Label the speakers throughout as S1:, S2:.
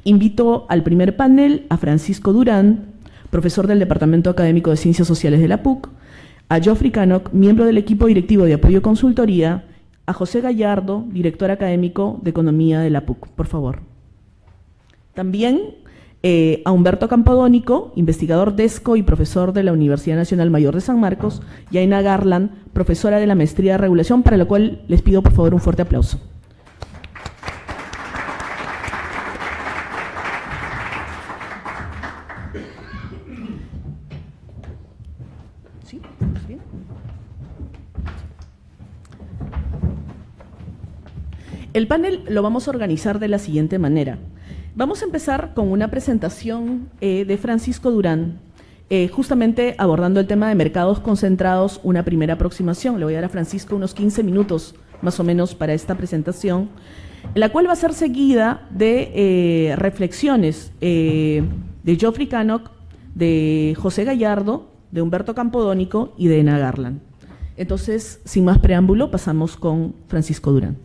S1: Invito al primer panel a Francisco Durán, profesor del Departamento Académico de Ciencias Sociales de la PUC, a Geoffrey Canock, miembro del equipo directivo de apoyo y consultoría, a José Gallardo, director académico de Economía de la PUC. Por favor. También a Humberto Campodónico, investigador DESCO y profesor de la Universidad Nacional Mayor de San Marcos, y a Ina Garland, profesora de la Maestría de Regulación, para lo cual les pido por favor un fuerte aplauso. ¿Sí? ¿Bien? El panel lo vamos a organizar de la siguiente manera. Vamos a empezar con una presentación de Francisco Durán, justamente abordando el tema de mercados concentrados, una primera aproximación. Le voy a dar a Francisco unos 15 minutos más o menos para esta presentación, la cual va a ser seguida de reflexiones de Geoffrey Canock, de José Gallardo, de Humberto Campodónico y de Ina Garland. Entonces, sin más preámbulo, pasamos con Francisco Durán.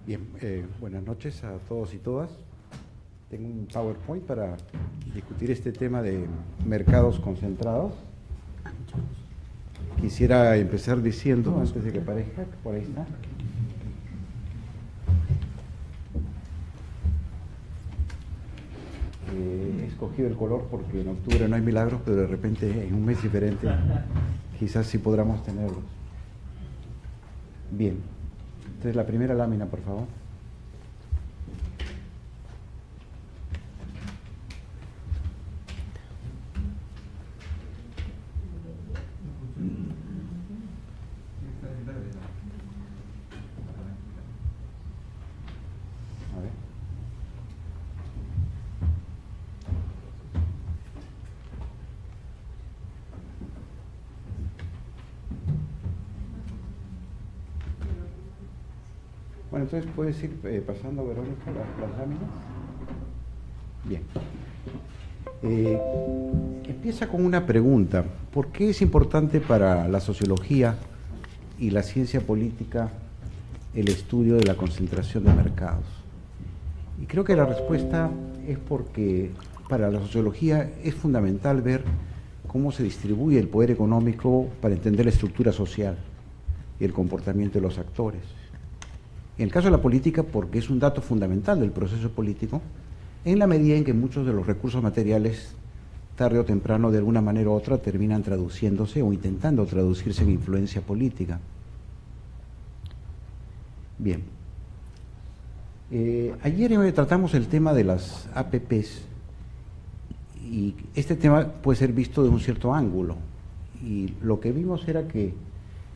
S2: Bien, buenas noches a todos y todas. Tengo un PowerPoint para discutir este tema de mercados concentrados. Quisiera empezar diciendo, antes de que aparezca, que por ahí está. He escogido el color porque en octubre no hay milagros, pero de repente en un mes diferente quizás sí podamos tenerlos. Bien, entonces la primera lámina, por favor. A ver. Bueno, entonces puedes ir pasando, Verónica, las láminas. Bien. Empieza con una pregunta. ¿Por qué es importante para la sociología y la ciencia política el estudio de la concentración de mercados? Y creo que la respuesta es porque para la sociología es fundamental ver cómo se distribuye el poder económico para entender la estructura social y el comportamiento de los actores. En el caso de la política, porque es un dato fundamental del proceso político, en la medida en que muchos de los recursos materiales, tarde o temprano, de alguna manera u otra, terminan traduciéndose o intentando traducirse en influencia política. Bien. Ayer tratamos el tema de las APPs y este tema puede ser visto de un cierto ángulo. Y lo que vimos era que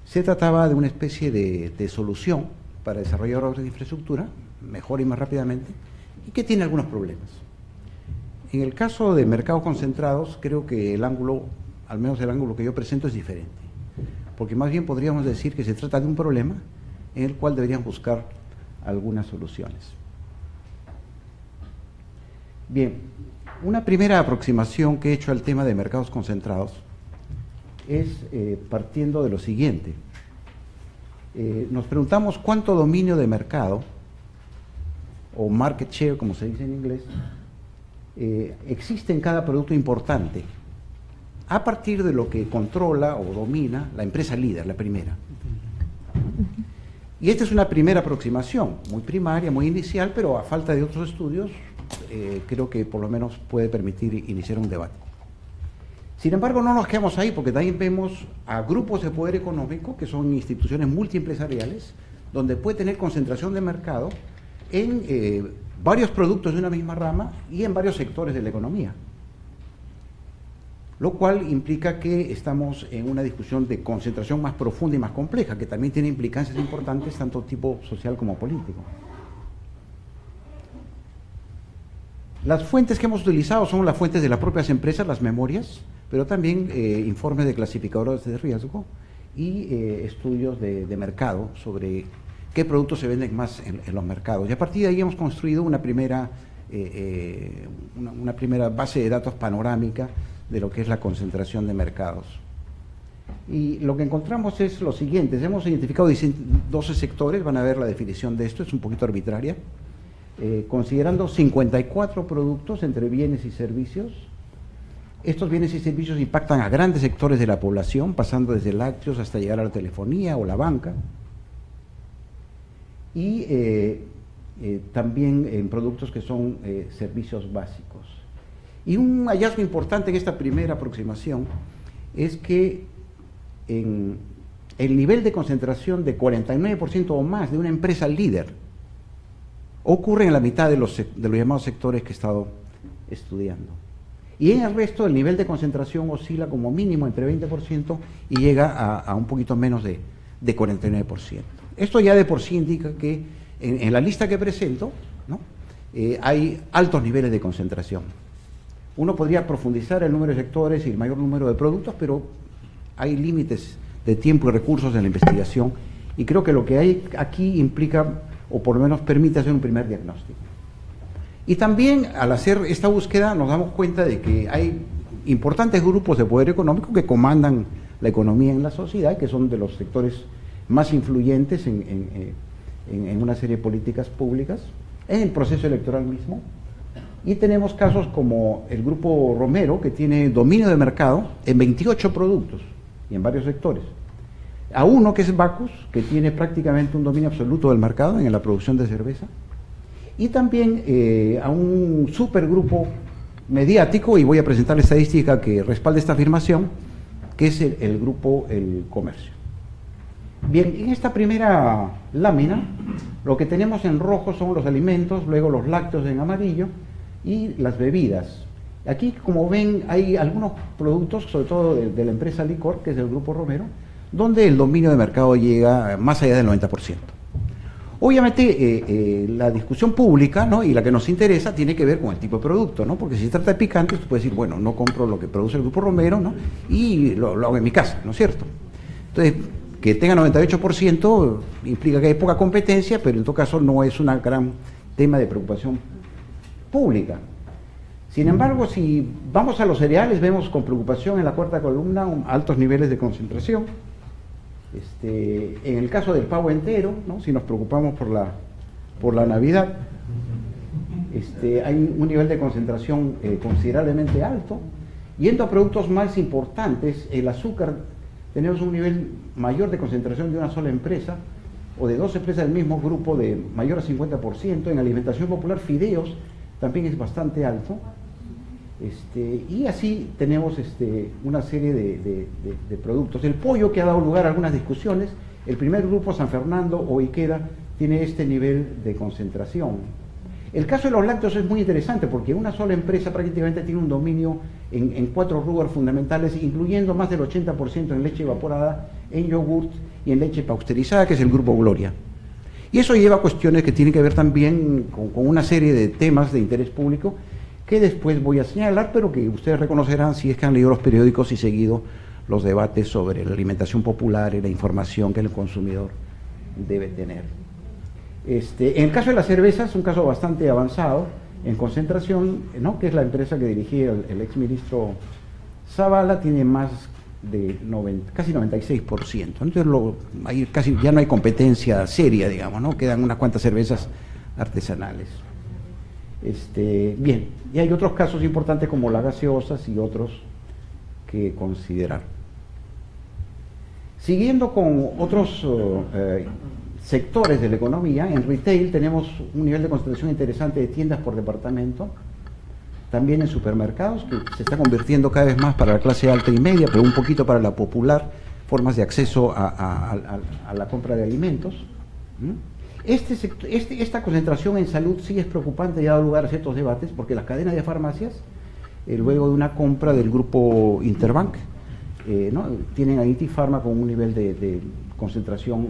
S2: se trataba de una especie de solución para desarrollar obras de infraestructura mejor y más rápidamente, y que tiene algunos problemas. En el caso de mercados concentrados, creo que el ángulo, al menos el ángulo que yo presento, es diferente, porque más bien podríamos decir que se trata de un problema en el cual deberían buscar algunas soluciones. Bien, una primera aproximación que he hecho al tema de mercados concentrados es partiendo de lo siguiente. Nos preguntamos cuánto dominio de mercado, o market share, como se dice en inglés, existe en cada producto importante, a partir de lo que controla o domina la empresa líder, la primera. Y esta es una primera aproximación, muy primaria, muy inicial, pero a falta de otros estudios, creo que por lo menos puede permitir iniciar un debate. Sin embargo, no nos quedamos ahí, porque también vemos a grupos de poder económico, que son instituciones multiempresariales, donde puede tener concentración de mercado en varios productos de una misma rama y en varios sectores de la economía. Lo cual implica que estamos en una discusión de concentración más profunda y más compleja, que también tiene implicancias importantes, tanto tipo social como político. Las fuentes que hemos utilizado son las fuentes de las propias empresas, las memorias, pero también informes de clasificadores de riesgo y estudios de mercado sobre qué productos se venden más en los mercados. Y a partir de ahí hemos construido una primera base de datos panorámica de lo que es la concentración de mercados. Y lo que encontramos es lo siguiente: hemos identificado 12 sectores, van a ver la definición de esto, es un poquito arbitraria, considerando 54 productos entre bienes y servicios. Estos bienes y servicios impactan a grandes sectores de la población, pasando desde lácteos hasta llegar a la telefonía o la banca, y también en productos que son servicios básicos. Y un hallazgo importante en esta primera aproximación es que en el nivel de concentración de 49% o más de una empresa líder ocurre en la mitad de los llamados sectores que he estado estudiando. Y en el resto el nivel de concentración oscila como mínimo entre 20% y llega a un poquito menos de 49%. Esto ya de por sí indica que en la lista que presento, ¿no?, hay altos niveles de concentración. Uno podría profundizar el número de sectores y el mayor número de productos, pero hay límites de tiempo y recursos en la investigación, y creo que lo que hay aquí implica, o por lo menos permite, hacer un primer diagnóstico. Y también al hacer esta búsqueda nos damos cuenta de que hay importantes grupos de poder económico que comandan la economía en la sociedad, que son de los sectores más influyentes en una serie de políticas públicas, en el proceso electoral mismo. Y tenemos casos como el Grupo Romero, que tiene dominio de mercado en 28 productos y en varios sectores. A uno que es Bacus, que tiene prácticamente un dominio absoluto del mercado en la producción de cerveza. Y también a un supergrupo mediático, y voy a presentar la estadística que respalda esta afirmación, que es el Grupo El Comercio. Bien, en esta primera lámina, lo que tenemos en rojo son los alimentos, luego los lácteos en amarillo y las bebidas. Aquí, como ven, hay algunos productos, sobre todo de la empresa Licor, que es del Grupo Romero, donde el dominio de mercado llega más allá del 90%. Obviamente, la discusión pública, ¿no?, y la que nos interesa tiene que ver con el tipo de producto, ¿no?, porque si se trata de picantes, tú puedes decir, bueno, no compro lo que produce el Grupo Romero, ¿no?, y lo hago en mi casa, ¿no es cierto? Entonces, que tenga 98% implica que hay poca competencia, pero en todo caso no es un gran tema de preocupación pública. Sin embargo, si vamos a los cereales, vemos con preocupación en la cuarta columna altos niveles de concentración. En el caso del pavo entero, ¿no?, si nos preocupamos por la Navidad, hay un nivel de concentración considerablemente alto. Yendo a productos más importantes, el azúcar, tenemos un nivel mayor de concentración de una sola empresa o de dos empresas del mismo grupo de mayor a 50%. En alimentación popular, fideos también es bastante alto. Y así tenemos una serie de productos. El pollo, que ha dado lugar a algunas discusiones, el primer grupo, San Fernando o Ikeda, tiene este nivel de concentración. El caso de los lácteos es muy interesante porque una sola empresa prácticamente tiene un dominio en 4 rubros fundamentales, incluyendo más del 80% en leche evaporada, en yogurt y en leche pasteurizada, que es el Grupo Gloria. Y eso lleva a cuestiones que tienen que ver también con una serie de temas de interés público que después voy a señalar, pero que ustedes reconocerán si es que han leído los periódicos y seguido los debates sobre la alimentación popular y la información que el consumidor debe tener. En el caso de las cervezas, es un caso bastante avanzado en concentración, ¿no?, que es la empresa que dirigía el exministro Zavala, tiene más de casi 96%. Entonces ya no hay competencia seria, digamos, ¿no?, quedan unas cuantas cervezas artesanales. Bien, y hay otros casos importantes como las gaseosas y otros que considerar. Siguiendo con otros sectores de la economía, en retail tenemos un nivel de concentración interesante de tiendas por departamento, también en supermercados, que se está convirtiendo cada vez más para la clase alta y media, pero un poquito para la popular, formas de acceso a la compra de alimentos. Esta concentración en salud sí es preocupante y ha dado lugar a ciertos debates, porque las cadenas de farmacias, luego de una compra del grupo Interbank, ¿no?, tienen a ITI Pharma con un nivel de concentración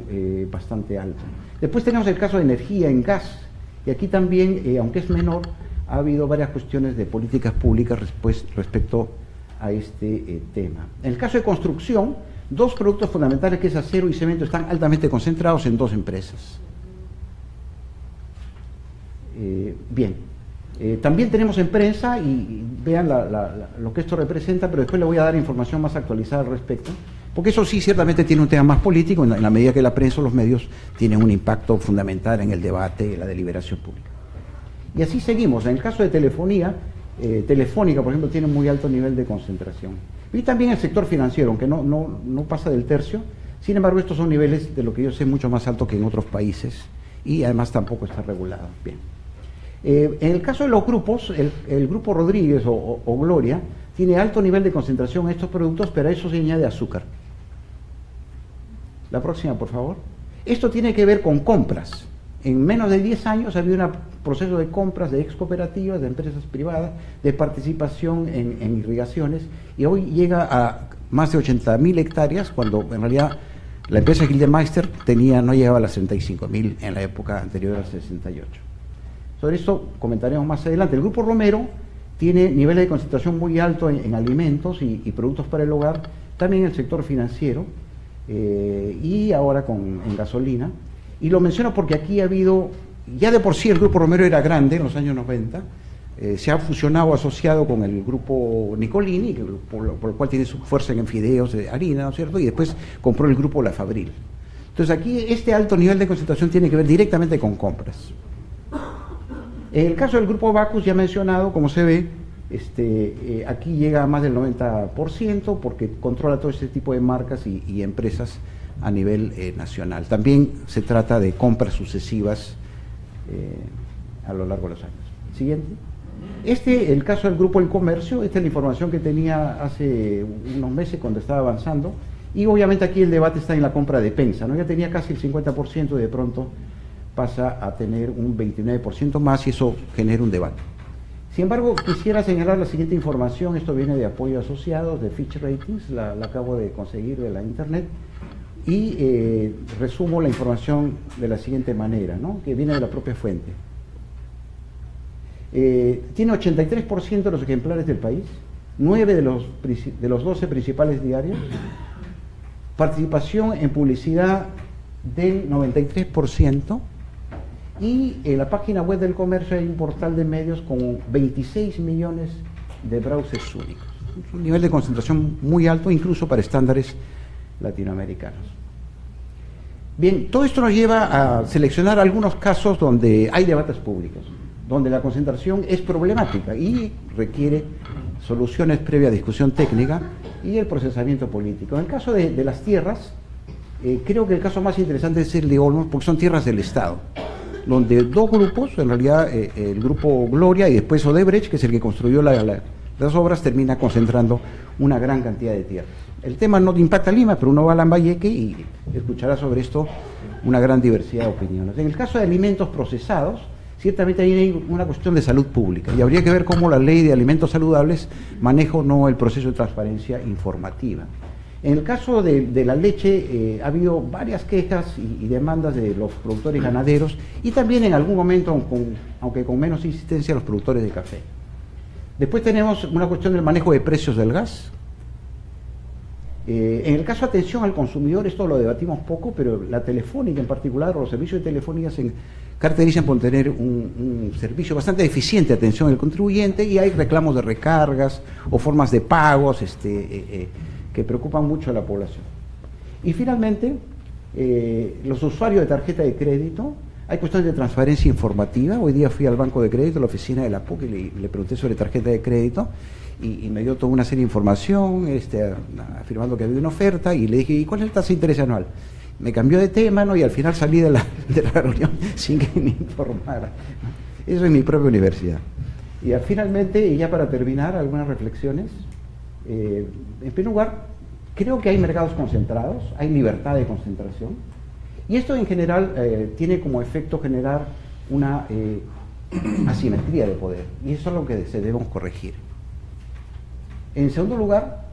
S2: bastante alto. Después tenemos el caso de energía en gas, y aquí también, aunque es menor, ha habido varias cuestiones de políticas públicas respecto a este tema. En el caso de construcción, dos productos fundamentales, que es acero y cemento, están altamente concentrados en dos empresas. Bien, también tenemos en prensa, y vean lo que esto representa, pero después le voy a dar información más actualizada al respecto. Porque eso sí ciertamente tiene un tema más político, en la medida que la prensa o los medios tienen un impacto fundamental en el debate, en la deliberación pública. Y así seguimos. En el caso de telefonía, Telefónica, por ejemplo, tiene un muy alto nivel de concentración. Y también el sector financiero, aunque no pasa del tercio, sin embargo, estos son niveles, de lo que yo sé, mucho más altos que en otros países, y además tampoco está regulado. Bien. En el caso de los grupos, el grupo Rodríguez o Gloria tiene alto nivel de concentración en estos productos, pero a eso se añade azúcar. La próxima, por favor. Esto tiene que ver con compras. En menos de 10 años ha habido un proceso de compras de ex cooperativas, de empresas privadas, de participación en irrigaciones, y hoy llega a más de 80.000 hectáreas, cuando en realidad la empresa Gildemeister no llegaba a las 35.000 en la época anterior al 68. Sobre esto comentaremos más adelante. El Grupo Romero tiene niveles de concentración muy altos en alimentos y productos para el hogar, también en el sector financiero, y ahora en gasolina. Y lo menciono porque aquí ha habido, ya de por sí el Grupo Romero era grande en los años 90, se ha fusionado, asociado con el Grupo Nicolini, por el cual tiene su fuerza en fideos, harina, ¿no es cierto? Y después compró el Grupo La Fabril. Entonces aquí este alto nivel de concentración tiene que ver directamente con compras. En el caso del Grupo Bacus, ya mencionado, como se ve, aquí llega a más del 90% porque controla todo este tipo de marcas y empresas a nivel nacional. También se trata de compras sucesivas a lo largo de los años. Siguiente. El caso del Grupo El Comercio, esta es la información que tenía hace unos meses cuando estaba avanzando, y obviamente aquí el debate está en la compra de Pensa, ¿no? Ya tenía casi el 50% y de pronto pasa a tener un 29% más y eso genera un debate. Sin embargo, quisiera señalar la siguiente información. Esto viene de Apoyo Asociados, de Fitch Ratings, la acabo de conseguir de la internet, y resumo la información de la siguiente manera, ¿no? Que viene de la propia fuente. Tiene 83% de los ejemplares del país, 9 de los 12 principales diarios, participación en publicidad del 93%, y en la página web del comercio hay un portal de medios con 26 millones de browsers únicos. Es un nivel de concentración muy alto, incluso para estándares latinoamericanos. Bien, todo esto nos lleva a seleccionar algunos casos donde hay debates públicos, donde la concentración es problemática y requiere soluciones previa discusión técnica y el procesamiento político. En el caso de las tierras, creo que el caso más interesante es el de Olmos, porque son tierras del Estado, donde dos grupos, en realidad el Grupo Gloria y después Odebrecht, que es el que construyó las obras, termina concentrando una gran cantidad de tierras. El tema no impacta a Lima, pero uno va a Lambayeque y escuchará sobre esto una gran diversidad de opiniones. En el caso de alimentos procesados, ciertamente hay una cuestión de salud pública y habría que ver cómo la ley de alimentos saludables maneja o no el proceso de transparencia informativa. En el caso de la leche, ha habido varias quejas y demandas de los productores ganaderos y también en algún momento, aunque con menos insistencia, los productores de café. Después tenemos una cuestión del manejo de precios del gas. En el caso de atención al consumidor, esto lo debatimos poco, pero la Telefónica en particular, o los servicios de telefonía se caracterizan por tener un servicio bastante eficiente de atención al contribuyente, y hay reclamos de recargas o formas de pagos que preocupan mucho a la población. Y finalmente, los usuarios de tarjeta de crédito, hay cuestiones de transparencia informativa. Hoy día fui al banco de crédito, a la oficina de la PUC, y le pregunté sobre tarjeta de crédito, y me dio toda una serie de información, afirmando que había una oferta, y le dije, ¿y cuál es la tasa de interés anual? Me cambió de tema, ¿no? Y al final salí de la reunión sin que me informara. Eso es mi propia universidad. Y finalmente, y ya para terminar, algunas reflexiones. En primer lugar, creo que hay mercados concentrados, hay libertad de concentración, y esto en general tiene como efecto generar una asimetría de poder, y eso es lo que debemos corregir. En segundo lugar,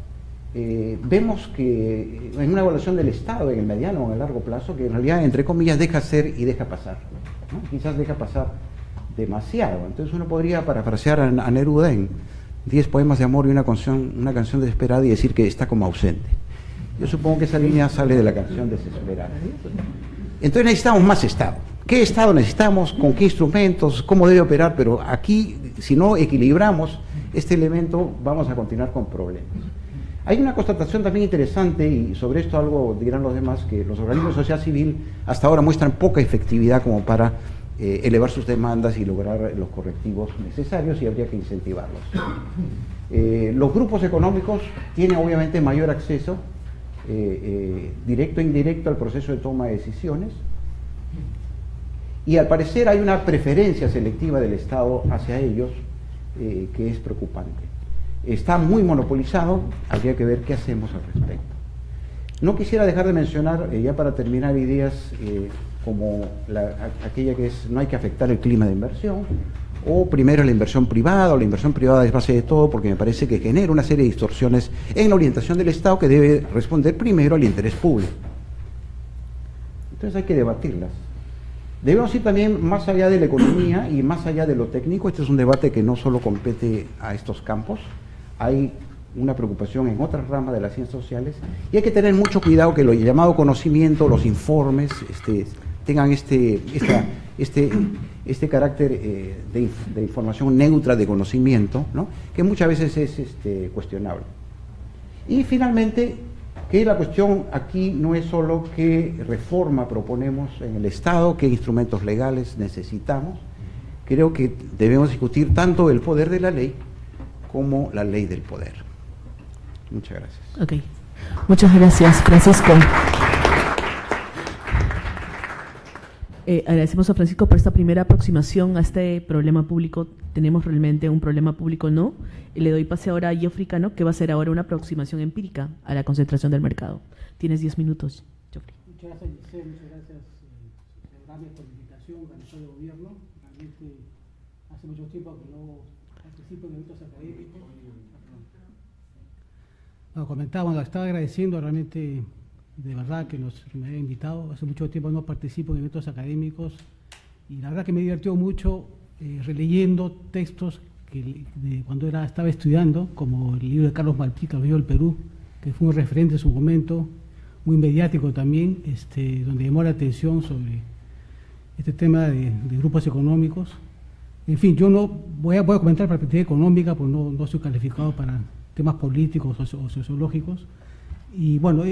S2: vemos que en una evaluación del Estado en el mediano o en el largo plazo, que en realidad, entre comillas, deja ser y deja pasar, ¿no? Quizás deja pasar demasiado. Entonces uno podría parafrasear a Neruda en 10 poemas de amor y una canción desesperada, y decir que está como ausente. Yo supongo que esa línea sale de la canción Desesperada. Entonces necesitamos más Estado. ¿Qué Estado necesitamos? ¿Con qué instrumentos? ¿Cómo debe operar? Pero aquí, si no equilibramos este elemento, vamos a continuar con problemas. Hay una constatación también interesante, y sobre esto algo dirán los demás, que los organismos de sociedad civil hasta ahora muestran poca efectividad como para elevar sus demandas y lograr los correctivos necesarios, y habría que incentivarlos. Los grupos económicos tienen obviamente mayor acceso directo e indirecto al proceso de toma de decisiones, y al parecer hay una preferencia selectiva del Estado hacia ellos que es preocupante. Está muy monopolizado, habría que ver qué hacemos al respecto. No quisiera dejar de mencionar, ya para terminar, ideas como aquella que es no hay que afectar el clima de inversión, o primero la inversión privada, o la inversión privada es base de todo, porque me parece que genera una serie de distorsiones en la orientación del Estado que debe responder primero al interés público. Entonces hay que debatirlas. Debemos ir también más allá de la economía y más allá de lo técnico. Este es un debate que no solo compete a estos campos, hay una preocupación en otras ramas de las ciencias sociales, y hay que tener mucho cuidado que lo llamado conocimiento, los informes, tengan este carácter de información neutra de conocimiento, ¿no?, que muchas veces es cuestionable. Y finalmente, que la cuestión aquí no es solo qué reforma proponemos en el Estado, qué instrumentos legales necesitamos. Creo que debemos discutir tanto el poder de la ley como la ley del poder. Muchas gracias.
S1: Ok. Muchas gracias, Francisco. Agradecemos a Francisco por esta primera aproximación a este problema público. Tenemos realmente un problema público, ¿no? Y le doy pase ahora a Geoffrey Cano, que va a hacer ahora una aproximación empírica a la concentración del mercado. Tienes 10 minutos, Geoffrey.
S3: Muchas gracias, Giselle. Muchas gracias, Rami, por la invitación, organizado de gobierno. Realmente hace mucho tiempo que no participo en eventos académicos. Bueno, comentaba, estaba agradeciendo realmente, de verdad, que me haya invitado. Hace mucho tiempo no participo en eventos académicos, y la verdad que me divirtió mucho releyendo textos de cuando estaba estudiando, como el libro de Carlos Malpica, Río del Perú, que fue un referente en su momento, muy mediático también, donde llamó la atención sobre este tema de grupos económicos. En fin, yo no voy a comentar perspectiva económica, porque no soy calificado para temas políticos o sociológicos. Y bueno,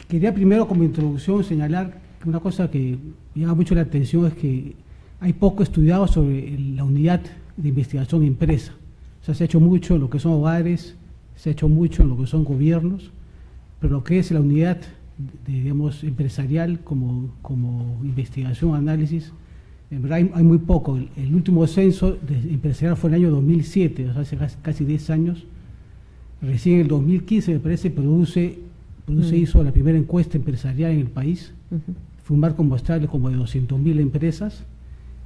S3: quería primero como introducción señalar que una cosa que llama mucho la atención es que hay poco estudiado sobre la unidad de investigación empresa. O sea, se ha hecho mucho en lo que son hogares, se ha hecho mucho en lo que son gobiernos, pero lo que es la unidad, digamos, empresarial como investigación, análisis, en verdad hay muy poco. El último censo empresarial fue en el año 2007, o sea, hace casi 10 años. Recién en el 2015, me parece, hizo la primera encuesta empresarial en el país. Fue un marco muestrable como de 200.000 empresas.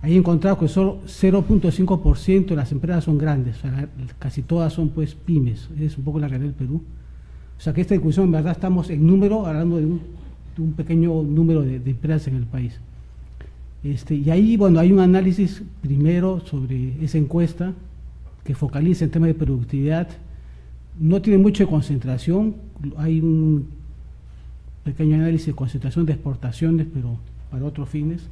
S3: Ahí he encontrado que solo 0.5% de las empresas son grandes, o sea, casi todas son pues pymes. Es un poco la realidad del Perú. O sea que esta discusión, en verdad, estamos en número, hablando de un pequeño número de empresas en el país. Y ahí, bueno, hay un análisis primero sobre esa encuesta que focaliza en temas de productividad. No tiene mucha concentración, hay un pequeño análisis de concentración de exportaciones, pero para otros fines.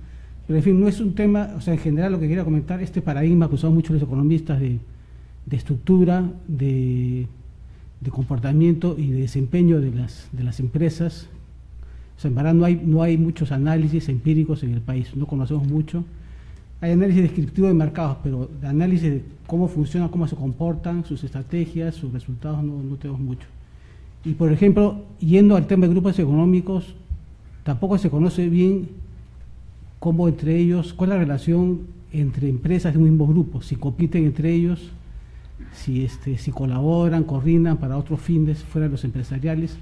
S3: Pero en fin, no es un tema, o sea, en general lo que quería comentar, este paradigma que usan mucho los economistas de estructura, de comportamiento y de desempeño de las empresas. O sea, en verdad no hay muchos análisis empíricos en el país, no conocemos mucho. Hay análisis descriptivo de mercados, pero de análisis de cómo funcionan, cómo se comportan, sus estrategias, sus resultados, no tenemos mucho. Y por ejemplo, yendo al tema de grupos económicos, tampoco se conoce bien cómo entre ellos, cuál es la relación entre empresas de un mismo grupo, si compiten entre ellos, si colaboran, coordinan para otros fines fuera de los empresariales.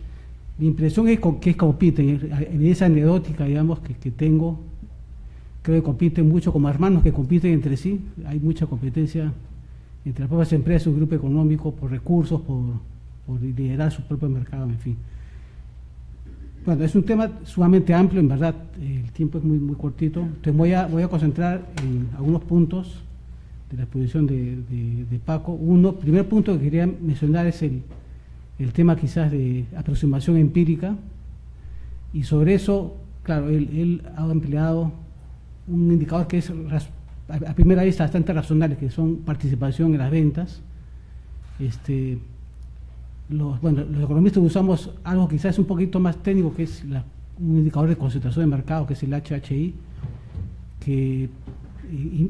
S3: Mi impresión es que compiten, evidencia anecdótica, digamos, que tengo. Creo que compiten mucho como hermanos que compiten entre sí. Hay mucha competencia entre las propias empresas, un grupo económico, por recursos, por liderar su propio mercado, en fin. Bueno, es un tema sumamente amplio, en verdad, el tiempo es muy cortito. Entonces voy a concentrar en algunos puntos de la exposición de Paco. Primer punto que quería mencionar es el tema quizás de aproximación empírica, y sobre eso, claro, él ha empleado un indicador que es a primera vista bastante razonable, que son participación en las ventas. los economistas usamos algo quizás un poquito más técnico, que es un indicador de concentración de mercado, que es el HHI, que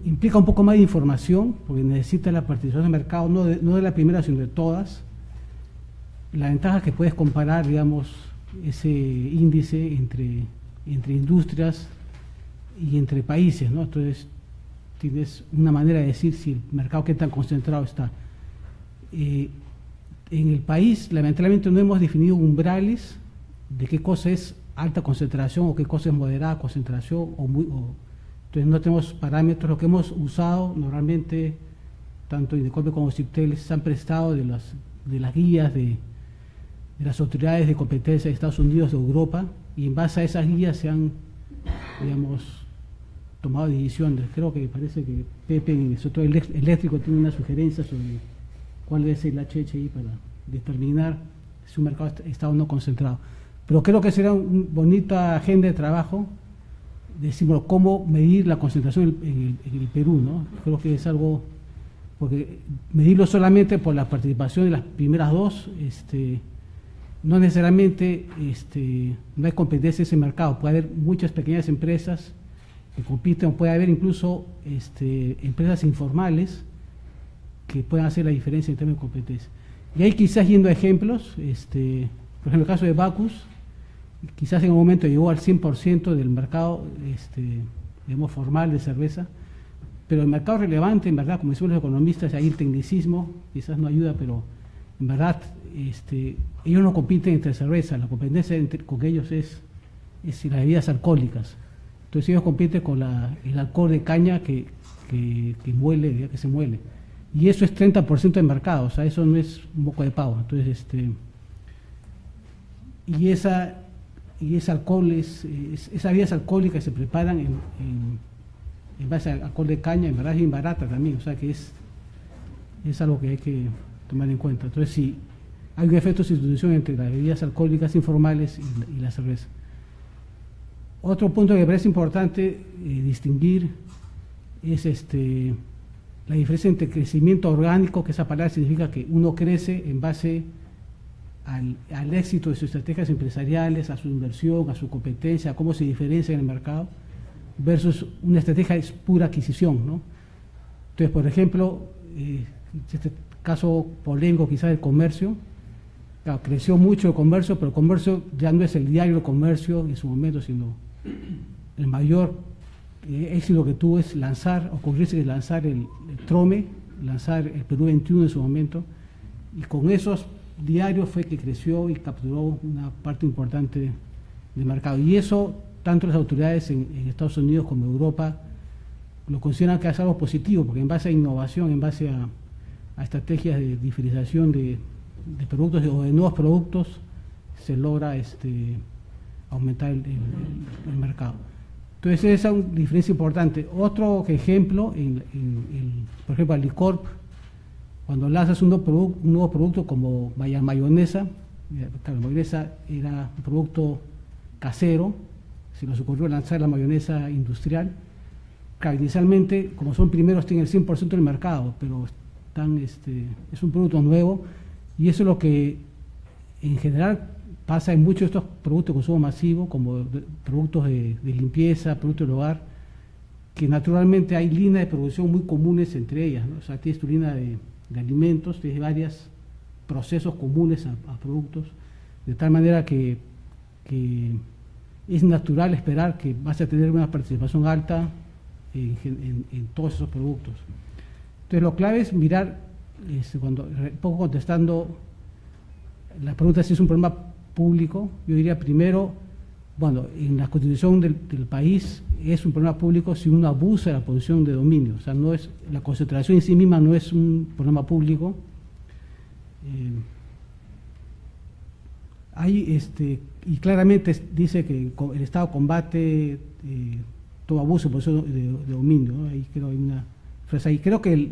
S3: implica un poco más de información, porque necesita la participación de mercado, no de la primera, sino de todas. La ventaja es que puedes comparar, digamos, ese índice entre industrias y entre países, ¿no? Entonces, tienes una manera de decir si el mercado qué tan concentrado está. En el país, lamentablemente, no hemos definido umbrales de qué cosa es alta concentración o qué cosa es moderada concentración, entonces no tenemos parámetros. Lo que hemos usado normalmente, tanto Indecopi como CIPTEL, se han prestado de las guías de las autoridades de competencia de Estados Unidos, de Europa, y en base a esas guías se han, digamos, tomado decisiones. Creo que parece que Pepe, en el sector eléctrico, tiene una sugerencia sobre cuál es el HHI para determinar si un mercado está o no concentrado. Pero creo que será una bonita agenda de trabajo, decimos, cómo medir la concentración en el Perú, ¿no? Creo que es algo, porque medirlo solamente por la participación de las primeras dos, no necesariamente no hay competencia en ese mercado. Puede haber muchas pequeñas empresas que compiten, puede haber incluso empresas informales que puedan hacer la diferencia en términos de competencia. Y ahí, quizás yendo a ejemplos, por ejemplo, el caso de Bacus, quizás en un momento llegó al 100% del mercado digamos, formal de cerveza, pero el mercado relevante, en verdad, como decimos los economistas, ahí el tecnicismo quizás no ayuda, pero en verdad ellos no compiten entre cerveza, la competencia con ellos es las bebidas alcohólicas. Entonces ellos compiten con el alcohol de caña que muele, que se muele. Y eso es 30% del mercado, o sea, eso no es un moco de pavo. Entonces, y ese alcohol esas bebidas alcohólicas se preparan en base al alcohol de caña, en verdad es bien barata también, o sea que es algo que hay que tomar en cuenta. Entonces, sí, hay un efecto de sustitución entre las bebidas alcohólicas informales y la cerveza. Otro punto que me parece importante distinguir es la diferencia entre crecimiento orgánico, que esa palabra significa que uno crece en base al éxito de sus estrategias empresariales, a su inversión, a su competencia, a cómo se diferencia en el mercado, versus una estrategia de pura adquisición, ¿no? Entonces, por ejemplo, este caso polémico quizás del comercio, claro, creció mucho el comercio, pero el comercio ya no es el diario comercio en su momento, sino el mayor éxito que tuvo es ocurrirse de lanzar el Trome, lanzar el Perú 21 en su momento, y con esos diarios fue que creció y capturó una parte importante del mercado. Y eso, tanto las autoridades en Estados Unidos como en Europa lo consideran que es algo positivo, porque en base a innovación, en base a estrategias de diferenciación de productos o de nuevos productos, se logra aumentar el mercado. Entonces esa es una diferencia importante. Otro ejemplo, por ejemplo, Alicorp, cuando lanzas un nuevo producto como mayonesa, claro, la mayonesa era un producto casero, se nos ocurrió lanzar la mayonesa industrial. Claro, inicialmente, como son primeros, tienen el 100% del mercado, pero es un producto nuevo, y eso es lo que en general pasa en muchos de estos productos de consumo masivo, como productos de limpieza, productos del hogar, que naturalmente hay líneas de producción muy comunes entre ellas, ¿no? O sea, tienes tu línea de alimentos, tienes varios procesos comunes a productos, de tal manera que es natural esperar que vas a tener una participación alta en todos esos productos. Entonces, lo clave es mirar, un poco contestando la pregunta si es un problema público, yo diría primero, bueno, en la constitución del país es un problema público si uno abusa de la posición de dominio, o sea, no es, la concentración en sí misma no es un problema público. Y claramente dice que el Estado combate todo abuso de posición de dominio, ¿no? Ahí creo hay una frase ahí. Creo que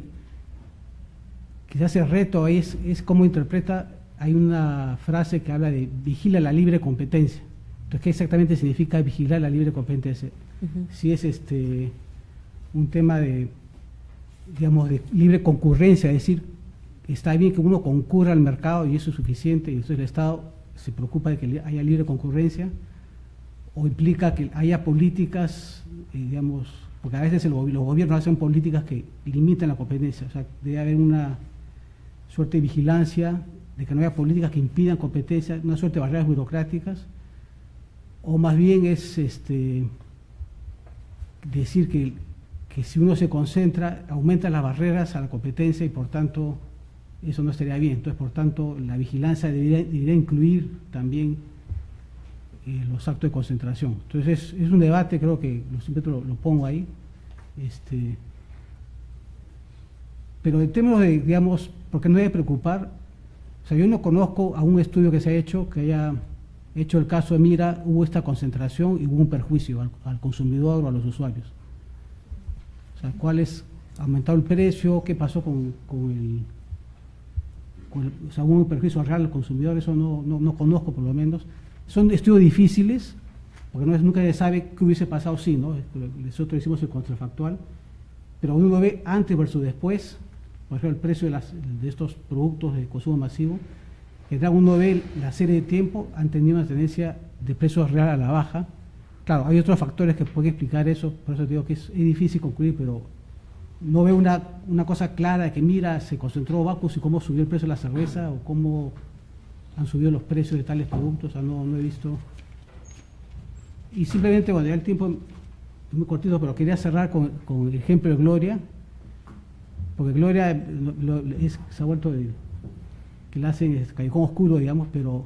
S3: quizás el reto es cómo interpreta. Hay una frase que habla de vigila la libre competencia. Entonces, ¿qué exactamente significa vigilar la libre competencia? Si es un tema de, digamos, de libre concurrencia, es decir, está bien que uno concurra al mercado y eso es suficiente, y entonces el Estado se preocupa de que haya libre concurrencia, o implica que haya políticas, digamos, porque a veces los gobiernos hacen políticas que limitan la competencia, o sea, debe haber una suerte de vigilancia, de que no haya políticas que impidan competencia, una suerte de barreras burocráticas, o más bien es decir que si uno se concentra, aumenta las barreras a la competencia y por tanto eso no estaría bien. Entonces, por tanto, la vigilancia debería incluir también los actos de concentración. Entonces, es un debate, creo que siempre lo pongo ahí. Pero en términos de, digamos, porque no debe preocupar, o sea, yo no conozco a un estudio que se ha hecho, que haya hecho el caso de mira, hubo esta concentración y hubo un perjuicio al consumidor o a los usuarios. O sea, ¿cuál es? ¿Ha aumentado el precio? ¿Qué pasó con o sea, hubo un perjuicio real al consumidor? Eso no conozco, por lo menos. Son estudios difíciles, porque nunca se sabe qué hubiese pasado si, ¿no? Nosotros hicimos el contrafactual, pero uno ve antes versus después, por ejemplo, el precio de estos productos de consumo masivo, que uno ve la serie de tiempo, han tenido una tendencia de precio real a la baja. Claro, hay otros factores que pueden explicar eso, por eso digo que es difícil concluir, pero no veo una cosa clara de que mira, se concentró Bacus y cómo subió el precio de la cerveza o cómo han subido los precios de tales productos, o sea, no he visto. Y simplemente, bueno, ya el tiempo es muy cortito, pero quería cerrar con el ejemplo de Gloria, porque Gloria se ha vuelto que la hacen callejón oscuro, digamos, pero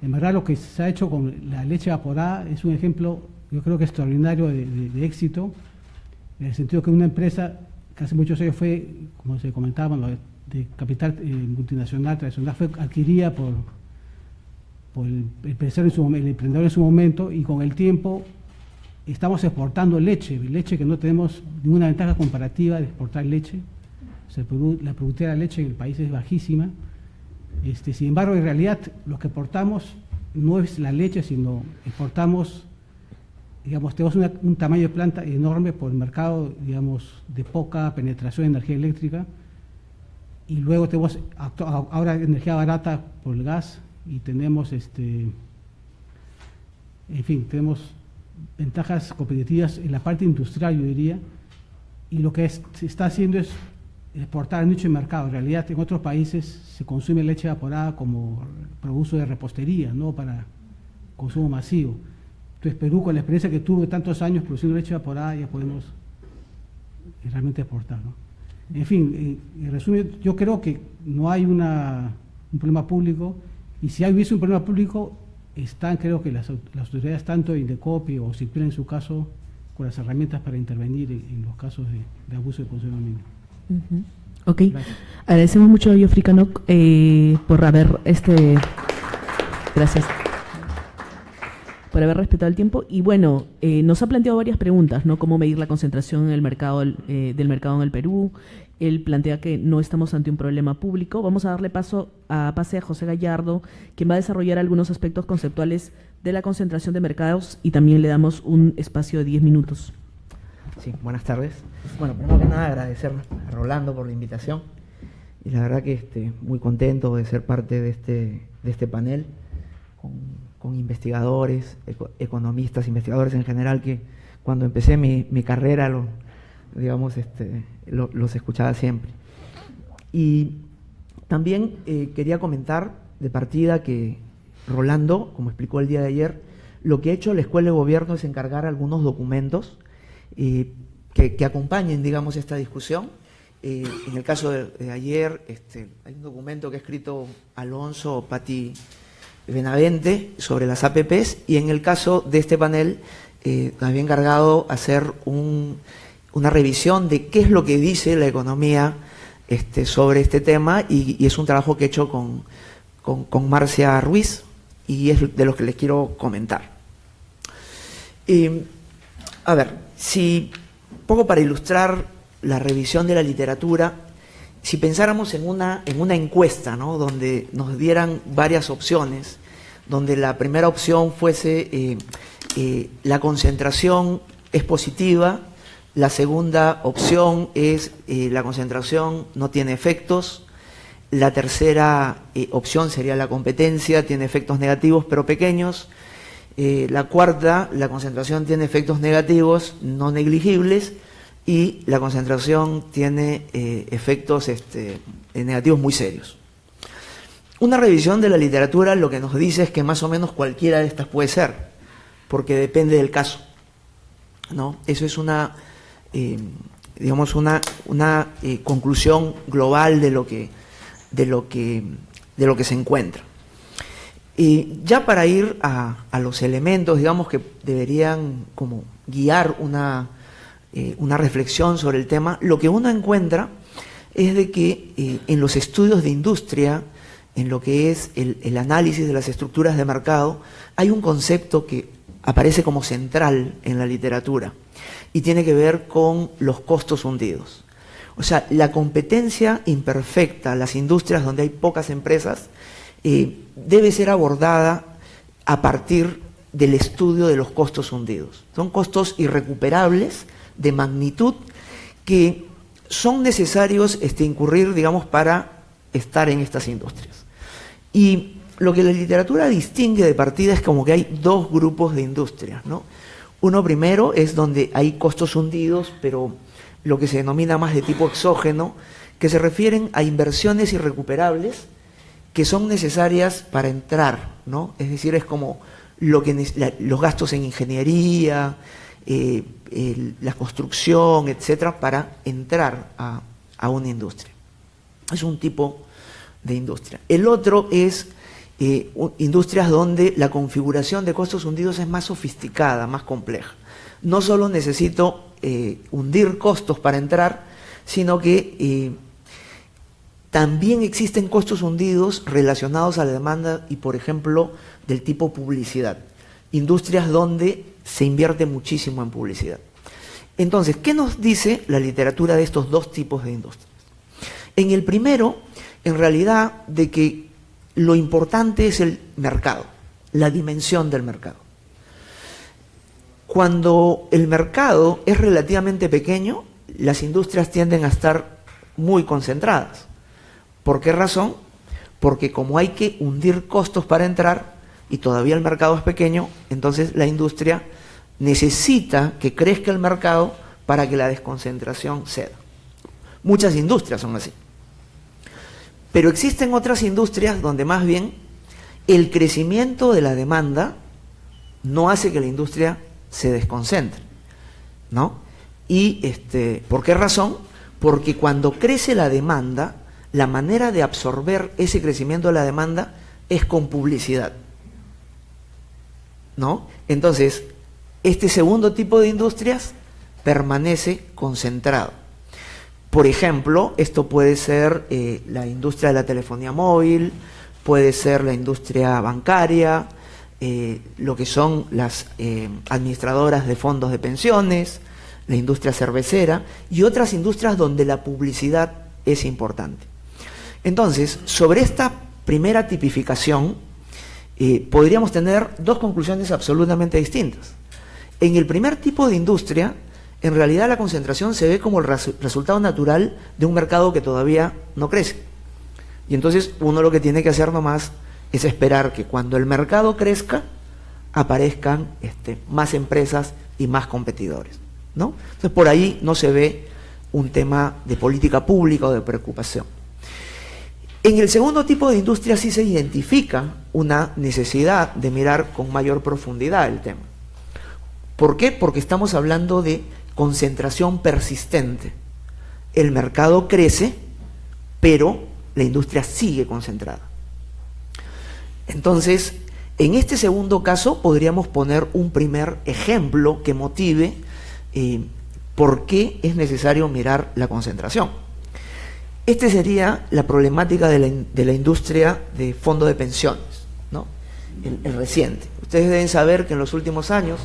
S3: en verdad lo que se ha hecho con la leche evaporada es un ejemplo, yo creo que extraordinario de éxito, en el sentido que una empresa que hace muchos años fue, como se comentaba, de capital multinacional, tradicional, fue adquirida por el emprendedor en su momento, y con el tiempo estamos exportando leche que no tenemos ninguna ventaja comparativa de exportar leche. O sea, la productividad de leche en el país es bajísima. Sin embargo, en realidad lo que exportamos no es la leche, sino exportamos, digamos, tenemos un tamaño de planta enorme por el mercado, digamos, de poca penetración de energía eléctrica, y luego tenemos ahora energía barata por el gas, y tenemos, en fin, tenemos ventajas competitivas en la parte industrial, yo diría, y lo que se está haciendo es exportar a nicho de mercado. En realidad, en otros países se consume leche evaporada como para uso de repostería, no para consumo masivo. Entonces, Perú, con la experiencia que tuvo de tantos años produciendo leche evaporada, ya podemos realmente exportar, ¿no? En fin, en resumen, yo creo que no hay un problema público, y si hubiese un problema público, creo que las autoridades, tanto Indecopi o CIPIL en su caso, con las herramientas para intervenir en los casos de abuso de funcionamiento.
S1: Ok, gracias. Agradecemos mucho a Geoffrey Canoc por haber gracias por haber respetado el tiempo. Y bueno, nos ha planteado varias preguntas, ¿no? Cómo medir la concentración en el mercado del mercado en el Perú. Él plantea que no estamos ante un problema público. Vamos a darle pase a José Gallardo, quien va a desarrollar algunos aspectos conceptuales de la concentración de mercados, y también le damos un espacio de 10 minutos.
S4: Sí, buenas tardes. Bueno, primero que nada agradecer a Rolando por la invitación, y la verdad que muy contento de ser parte de este panel con investigadores, economistas, investigadores en general, que cuando empecé mi carrera los escuchaba siempre. Y también quería comentar de partida que Rolando, como explicó el día de ayer, lo que ha hecho la Escuela de Gobierno es encargar algunos documentos que acompañen, digamos, esta discusión. En el caso de ayer, hay un documento que ha escrito Alonso Patti Benavente sobre las APPs, y en el caso de este panel había encargado hacer una revisión de qué es lo que dice la economía sobre este tema, y es un trabajo que he hecho con Marcia Ruiz, y es de los que les quiero comentar. A ver, un poco para ilustrar la revisión de la literatura, si pensáramos en una encuesta, ¿no?, donde nos dieran varias opciones, donde la primera opción fuese la concentración es positiva, la segunda opción es la concentración no tiene efectos, La tercera opción sería la competencia, tiene efectos negativos pero pequeños. La cuarta, la concentración tiene efectos negativos no negligibles, y la concentración tiene efectos negativos muy serios. Una revisión de la literatura lo que nos dice es que más o menos cualquiera de estas puede ser, porque depende del caso, ¿no? Eso es una, digamos, una conclusión global de lo que se encuentra. Y ya para ir a los elementos, digamos, que deberían como guiar una reflexión sobre el tema, lo que uno encuentra es de que en los estudios de industria, en lo que es el análisis de las estructuras de mercado, hay un concepto que aparece como central en la literatura y tiene que ver con los costos hundidos. O sea, la competencia imperfecta, las industrias donde hay pocas empresas, debe ser abordada a partir del estudio de los costos hundidos. Son costos irrecuperables de magnitud que son necesarios incurrir, digamos, para estar en estas industrias. Y lo que la literatura distingue de partida es como que hay dos grupos de industrias, ¿no? Uno primero es donde hay costos hundidos, pero lo que se denomina más de tipo exógeno, que se refieren a inversiones irrecuperables que son necesarias para entrar, ¿no? Es decir, es como los gastos en ingeniería, la construcción, etcétera, para entrar a una industria. Es un tipo de industria. El otro es industrias donde la configuración de costos hundidos es más sofisticada, más compleja. No solo necesito hundir costos para entrar, sino que también existen costos hundidos relacionados a la demanda y, por ejemplo, del tipo publicidad. Industrias donde se invierte muchísimo en publicidad. Entonces, ¿qué nos dice la literatura de estos dos tipos de industrias? En el primero, en realidad, de que lo importante es el mercado, la dimensión del mercado. Cuando el mercado es relativamente pequeño, las industrias tienden a estar muy concentradas. ¿Por qué razón? Porque como hay que hundir costos para entrar y todavía el mercado es pequeño, entonces la industria necesita que crezca el mercado para que la desconcentración ceda. Muchas industrias son así. Pero existen otras industrias donde más bien el crecimiento de la demanda no hace que la industria se desconcentre, ¿no? Y ¿por qué razón? Porque cuando crece la demanda, la manera de absorber ese crecimiento de la demanda es con publicidad, ¿no? Entonces, este segundo tipo de industrias permanece concentrado. Por ejemplo, esto puede ser la industria de la telefonía móvil, puede ser la industria bancaria, lo que son las administradoras de fondos de pensiones, la industria cervecera y otras industrias donde la publicidad es importante. Entonces, sobre esta primera tipificación, podríamos tener dos conclusiones absolutamente distintas. En el primer tipo de industria, en realidad la concentración se ve como el resultado natural de un mercado que todavía no crece. Y entonces uno lo que tiene que hacer nomás es esperar que cuando el mercado crezca, aparezcan más empresas y más competidores, ¿no? Entonces por ahí no se ve un tema de política pública o de preocupación. En el segundo tipo de industria sí se identifica una necesidad de mirar con mayor profundidad el tema. ¿Por qué? Porque estamos hablando de concentración persistente. El mercado crece, pero la industria sigue concentrada. Entonces, en este segundo caso podríamos poner un primer ejemplo que motive por qué es necesario mirar la concentración. Esta sería la problemática de la industria de fondo de pensiones, ¿no? El reciente. Ustedes deben saber que en los últimos años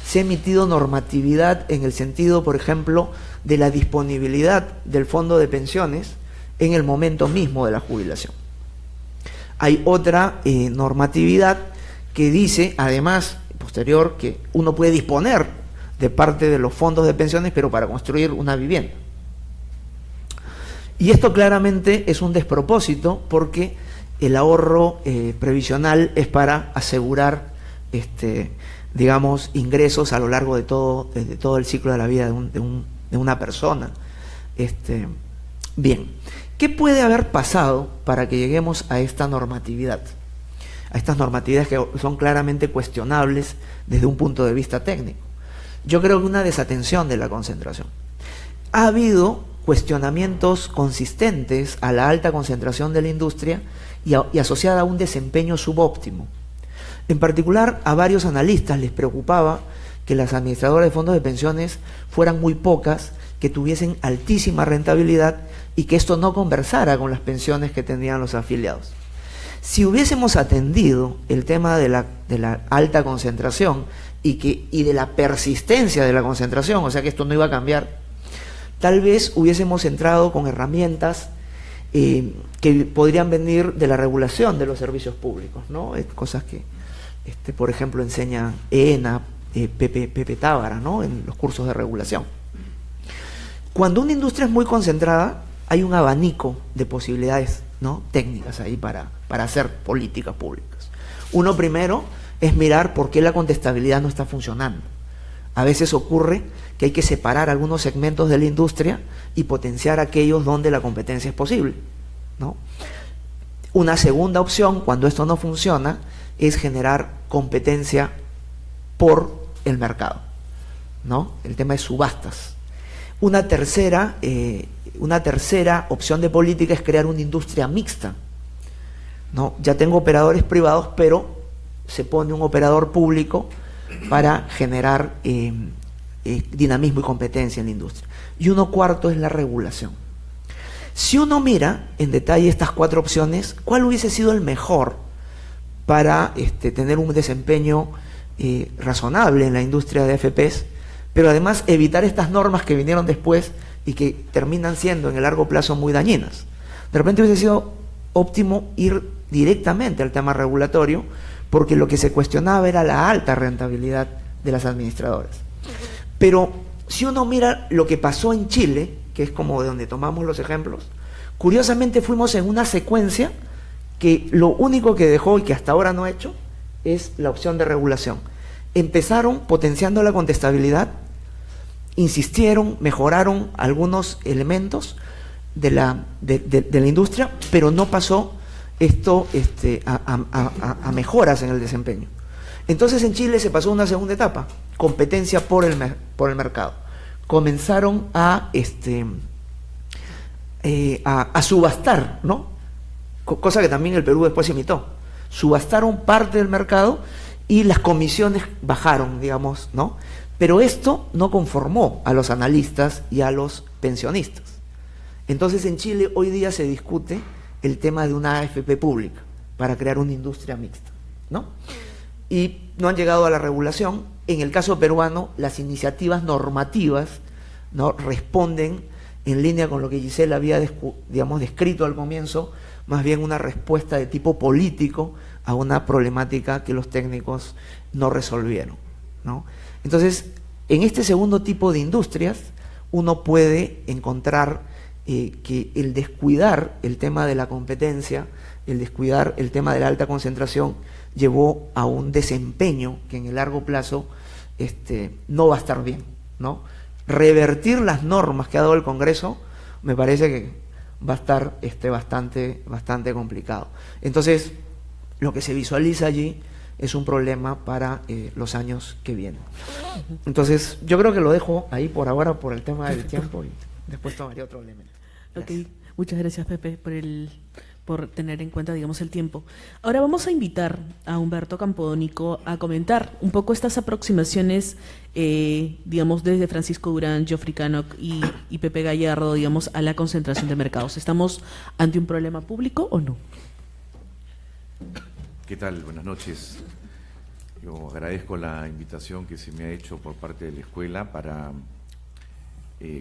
S4: se ha emitido normatividad en el sentido, por ejemplo, de la disponibilidad del fondo de pensiones en el momento mismo de la jubilación. Hay otra normatividad que dice, además, posterior, que uno puede disponer de parte de los fondos de pensiones, pero para construir una vivienda. Y esto claramente es un despropósito porque el ahorro previsional es para asegurar, digamos, ingresos a lo largo de todo el ciclo de la vida de una persona. Bien, ¿qué puede haber pasado para que lleguemos a esta normatividad? A estas normatividades que son claramente cuestionables desde un punto de vista técnico. Yo creo que una desatención de la concentración. Ha habido cuestionamientos consistentes a la alta concentración de la industria y asociada a un desempeño subóptimo. En particular, a varios analistas les preocupaba que las administradoras de fondos de pensiones fueran muy pocas, que tuviesen altísima rentabilidad y que esto no conversara con las pensiones que tenían los afiliados. Si hubiésemos atendido el tema de la alta concentración y de la persistencia de la concentración, o sea que esto no iba a cambiar, tal vez hubiésemos entrado con herramientas que podrían venir de la regulación de los servicios públicos, ¿no? Cosas que, por ejemplo, enseña ENA, Pepe Tábara, ¿no? En los cursos de regulación. Cuando una industria es muy concentrada, hay un abanico de posibilidades, ¿no? Técnicas ahí para hacer políticas públicas. Uno primero es mirar por qué la contestabilidad no está funcionando. A veces ocurre que hay que separar algunos segmentos de la industria y potenciar aquellos donde la competencia es posible, ¿no? Una segunda opción, cuando esto no funciona, es generar competencia por el mercado, ¿no? El tema de subastas. Una tercera opción de política es crear una industria mixta, ¿no? Ya tengo operadores privados, pero se pone un operador público para generar dinamismo y competencia en la industria. Y uno cuarto es la regulación. Si uno mira en detalle estas cuatro opciones, ¿cuál hubiese sido el mejor para tener un desempeño razonable en la industria de AFPs, pero además evitar estas normas que vinieron después y que terminan siendo en el largo plazo muy dañinas? De repente hubiese sido óptimo ir directamente al tema regulatorio, porque lo que se cuestionaba era la alta rentabilidad de las administradoras. Pero si uno mira lo que pasó en Chile, que es como de donde tomamos los ejemplos, curiosamente fuimos en una secuencia que lo único que dejó y que hasta ahora no ha hecho es la opción de regulación. Empezaron potenciando la contestabilidad, insistieron, mejoraron algunos elementos de la industria, pero no pasó esto a mejoras en el desempeño. Entonces en Chile se pasó a una segunda etapa, competencia por el mercado. Comenzaron a subastar, ¿no? Cosa que también el Perú después imitó. Subastaron parte del mercado y las comisiones bajaron, digamos, ¿no? Pero esto no conformó a los analistas y a los pensionistas. Entonces en Chile hoy día se discute el tema de una AFP pública para crear una industria mixta, ¿no? Y no han llegado a la regulación. En el caso peruano, las iniciativas normativas, ¿no?, responden en línea con lo que Gisela había, digamos, descrito al comienzo, más bien una respuesta de tipo político a una problemática que los técnicos no resolvieron, ¿no? Entonces, en este segundo tipo de industrias, uno puede encontrar que el descuidar el tema de la competencia, el descuidar el tema de la alta concentración, llevó a un desempeño que en el largo plazo no va a estar bien, ¿no? Revertir las normas que ha dado el Congreso me parece que va a estar bastante complicado. Entonces, lo que se visualiza allí es un problema para los años que vienen. Entonces, yo creo que lo dejo ahí por ahora por el tema del tiempo y después tomaría otro elemento. Gracias.
S1: Ok, muchas gracias, Pepe, por tener en cuenta, digamos, el tiempo. Ahora vamos a invitar a Humberto Campodónico a comentar un poco estas aproximaciones, digamos, desde Francisco Durán, Geoffrey Canock y Pepe Gallardo, digamos, a la concentración de mercados. ¿Estamos ante un problema público o no?
S5: ¿Qué tal? Buenas noches. Yo agradezco la invitación que se me ha hecho por parte de la escuela para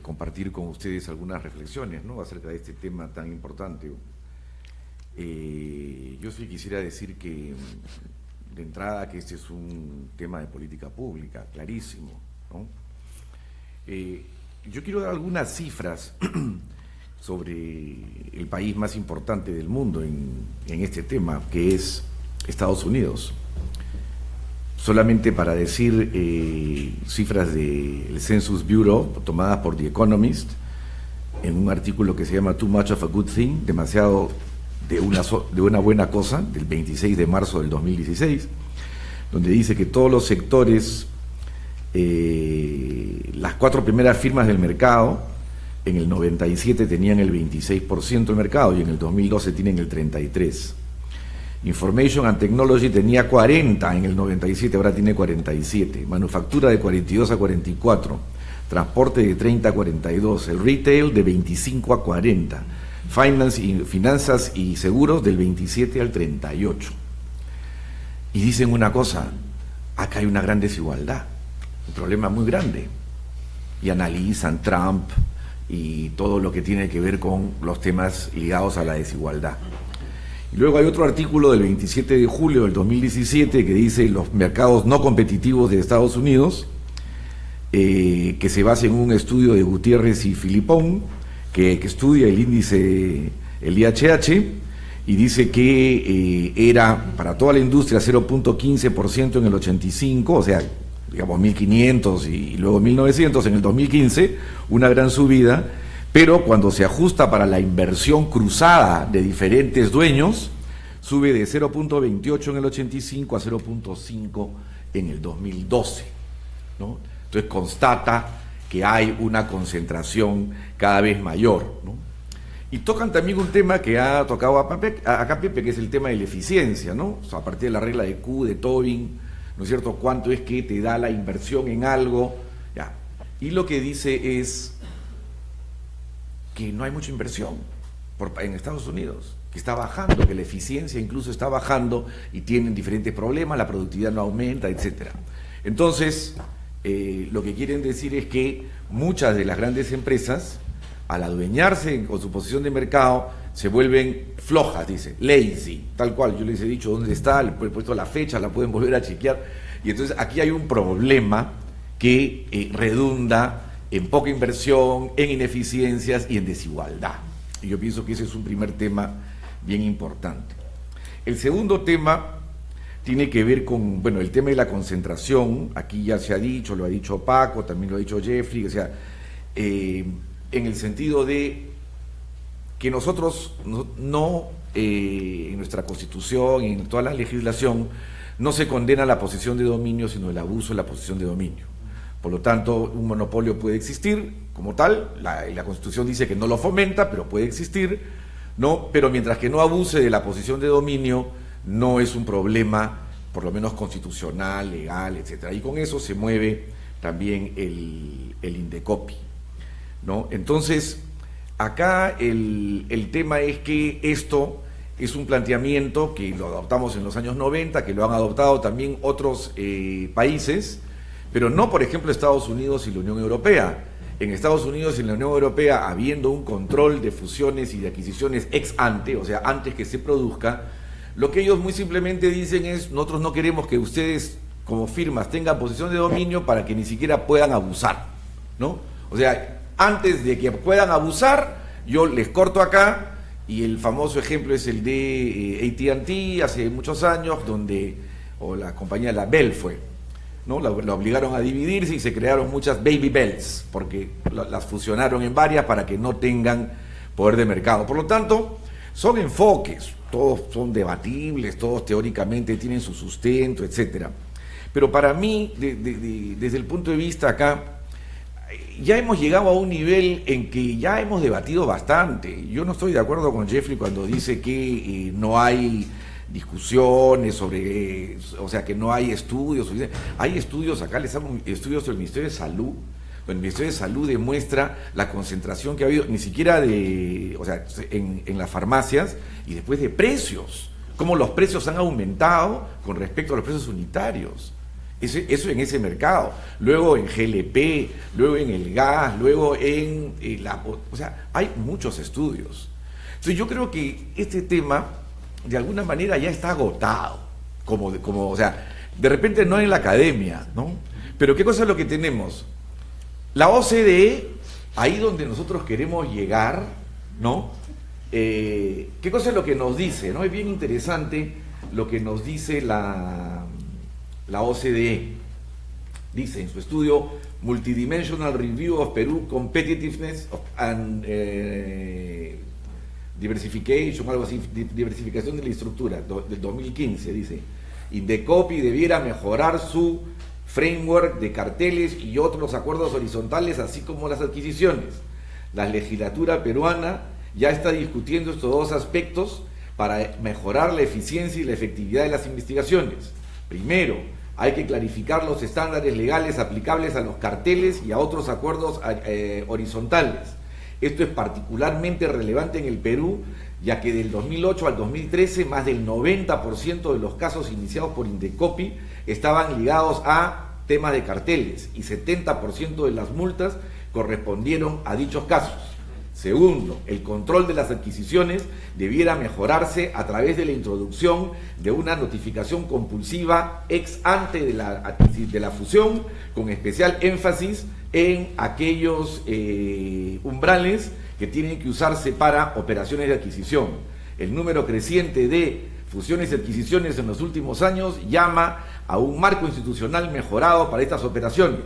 S5: compartir con ustedes algunas reflexiones, ¿no?, acerca de este tema tan importante. Yo sí quisiera decir que, de entrada, que este es un tema de política pública, clarísimo, ¿no? Yo quiero dar algunas cifras sobre el país más importante del mundo en este tema, que es Estados Unidos. Solamente para decir cifras del Census Bureau, tomadas por The Economist, en un artículo que se llama Too Much of a Good Thing, demasiado de una buena cosa, del 26 de marzo del 2016, donde dice que todos los sectores, las 4 primeras firmas del mercado, en el 97 tenían el 26% del mercado y en el 2012 tienen el 33%. Information and Technology tenía 40 en el 97, ahora tiene 47. Manufactura de 42 a 44. Transporte de 30 a 42. El retail de 25 a 40. Finanzas y seguros del 27 al 38. Y dicen una cosa, acá hay una gran desigualdad, un problema muy grande. Y analizan Trump y todo lo que tiene que ver con los temas ligados a la desigualdad. Y luego hay otro artículo del 27 de julio del 2017 que dice los mercados no competitivos de Estados Unidos, que se basa en un estudio de Gutiérrez y Filipón, que estudia el índice, el IHH, y dice que era para toda la industria 0.15% en el 85, o sea, digamos 1.500 y luego 1.900 en el 2015, una gran subida. Pero cuando se ajusta para la inversión cruzada de diferentes dueños, sube de 0.28 en el 85 a 0.5 en el 2012, ¿no? Entonces constata que hay una concentración cada vez mayor, ¿no? Y tocan también un tema que ha tocado acá Pepe, que es el tema de la eficiencia, ¿no? O sea, a partir de la regla de Q, de Tobin, ¿no es cierto?, cuánto es que te da la inversión en algo, ya. Y lo que dice es que no hay mucha inversión en Estados Unidos, que está bajando, que la eficiencia incluso está bajando y tienen diferentes problemas, la productividad no aumenta, etcétera. Entonces, lo que quieren decir es que muchas de las grandes empresas, al adueñarse con su posición de mercado, se vuelven flojas, dice, lazy, tal cual. Yo les he dicho dónde está, le he puesto la fecha, la pueden volver a chequear. Y entonces aquí hay un problema que redunda en poca inversión, en ineficiencias y en desigualdad. Y yo pienso que ese es un primer tema bien importante. El segundo tema tiene que ver con, bueno, el tema de la concentración. Aquí ya se ha dicho, lo ha dicho Paco, también lo ha dicho Jeffrey, o sea, en el sentido de que nosotros en nuestra Constitución y en toda la legislación no se condena la posición de dominio, sino el abuso de la posición de dominio. Por lo tanto, un monopolio puede existir como tal, la Constitución dice que no lo fomenta, pero puede existir, ¿no? Pero mientras que no abuse de la posición de dominio, no es un problema, por lo menos constitucional, legal, etcétera. Y con eso se mueve también el Indecopi, ¿no? Entonces, acá el tema es que esto es un planteamiento que lo adoptamos en los años 90, que lo han adoptado también otros países, pero no, por ejemplo, Estados Unidos y la Unión Europea. En Estados Unidos y en la Unión Europea, habiendo un control de fusiones y de adquisiciones ex ante, o sea, antes que se produzca, lo que ellos muy simplemente dicen es, nosotros no queremos que ustedes como firmas tengan posición de dominio para que ni siquiera puedan abusar, ¿no? O sea, antes de que puedan abusar, yo les corto acá, y el famoso ejemplo es el de AT&T hace muchos años, o la compañía La Bell fue, ¿no? La obligaron a dividirse y se crearon muchas baby bells, porque las fusionaron en varias para que no tengan poder de mercado. Por lo tanto, son enfoques, todos son debatibles, todos teóricamente tienen su sustento, etcétera. Pero para mí, desde el punto de vista acá, ya hemos llegado a un nivel en que ya hemos debatido bastante. Yo no estoy de acuerdo con Jeffrey cuando dice que no hay discusiones sobre, o sea, que no hay estudios. Hay estudios, acá les hago estudios del Ministerio de Salud, donde el Ministerio de Salud demuestra la concentración que ha habido, ni siquiera o sea, en las farmacias, y después de precios, cómo los precios han aumentado con respecto a los precios unitarios. Eso en ese mercado, luego en GLP, luego en el gas, luego en o sea, hay muchos estudios. Entonces yo creo que este tema de alguna manera ya está agotado, o sea, de repente no en la academia, ¿no? Pero ¿qué cosa es lo que tenemos? La OCDE, ahí donde nosotros queremos llegar, ¿no? ¿Qué cosa es lo que nos dice? ¿No? Es bien interesante lo que nos dice la OCDE. Dice en su estudio Multidimensional Review of Peru Competitiveness and Diversification, algo así, diversificación de la estructura, del 2015, dice, Indecopi debiera mejorar su framework de carteles y otros acuerdos horizontales, así como las adquisiciones. La legislatura peruana ya está discutiendo estos dos aspectos para mejorar la eficiencia y la efectividad de las investigaciones. Primero, hay que clarificar los estándares legales aplicables a los carteles y a otros acuerdos horizontales. Esto es particularmente relevante en el Perú, ya que del 2008 al 2013 más del 90% de los casos iniciados por Indecopi estaban ligados a temas de carteles y 70% de las multas correspondieron a dichos casos. Segundo, el control de las adquisiciones debiera mejorarse a través de la introducción de una notificación compulsiva ex ante de la fusión, con especial énfasis en aquellos umbrales que tienen que usarse para operaciones de adquisición. El número creciente de fusiones y adquisiciones en los últimos años llama a un marco institucional mejorado para estas operaciones.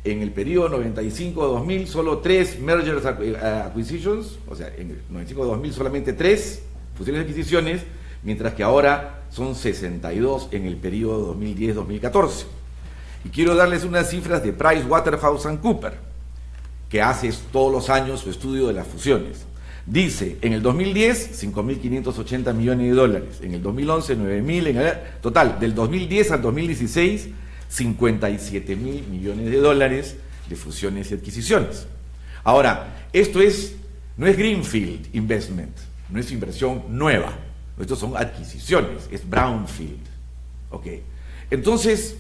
S5: En el periodo 95-2000 solo 3 mergers acquisitions, o sea, en el 95-2000 solamente 3 fusiones y adquisiciones, mientras que ahora son 62 en el periodo 2010-2014. Y quiero darles unas cifras de PricewaterhouseCoopers, que hace todos los años su estudio de las fusiones. Dice, en el 2010, 5.580 millones de dólares, en el 2011, 9.000, en el total, del 2010 al 2016, 57.000 millones de dólares de fusiones y adquisiciones. Ahora, esto no es Greenfield Investment, no es inversión nueva, estos son adquisiciones, es Brownfield. Ok, entonces,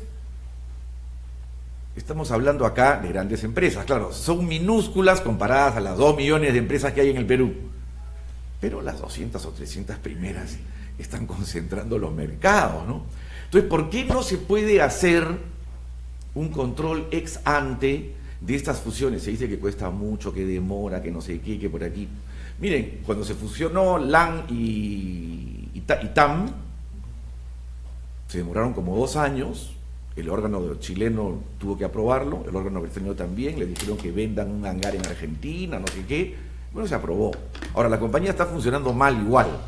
S5: estamos hablando acá de grandes empresas, claro, son minúsculas comparadas a las 2 millones de empresas que hay en el Perú, pero las 200 o 300 primeras están concentrando los mercados, ¿no? Entonces, ¿por qué no se puede hacer un control ex ante de estas fusiones? Se dice que cuesta mucho, que demora, que no sé qué, que por aquí. Miren, cuando se fusionó LAN y TAM, se demoraron como 2 años, el órgano chileno tuvo que aprobarlo, el órgano brasileño también, le dijeron que vendan un hangar en Argentina, no sé qué, bueno, se aprobó. Ahora, la compañía está funcionando mal igual,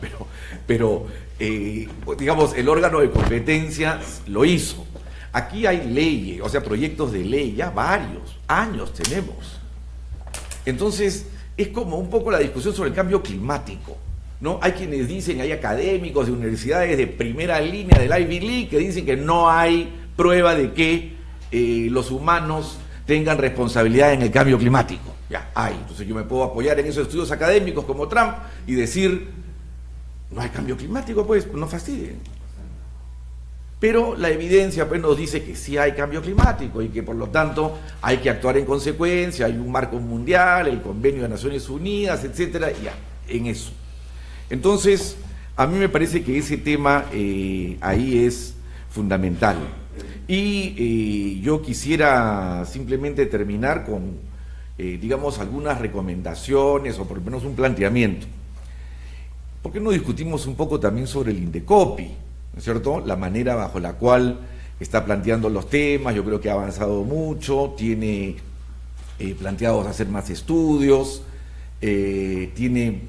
S5: pero digamos, el órgano de competencia lo hizo. Aquí hay leyes, o sea, proyectos de ley, ya varios años tenemos. Entonces, es como un poco la discusión sobre el cambio climático, ¿no? Hay quienes dicen, hay académicos de universidades de primera línea del Ivy League que dicen que no hay prueba de que los humanos tengan responsabilidad en el cambio climático. Ya, hay. Entonces yo me puedo apoyar en esos estudios académicos como Trump y decir, no hay cambio climático, pues, no fastidien. Pero la evidencia pues nos dice que sí hay cambio climático y que por lo tanto hay que actuar en consecuencia, hay un marco mundial, el convenio de Naciones Unidas, etcétera, ya, en eso. Entonces, a mí me parece que ese tema ahí es fundamental. Y yo quisiera simplemente terminar con, digamos, algunas recomendaciones o por lo menos un planteamiento. ¿Por qué no discutimos un poco también sobre el Indecopi? ¿No es cierto? La manera bajo la cual está planteando los temas, yo creo que ha avanzado mucho, tiene planteados hacer más estudios, tiene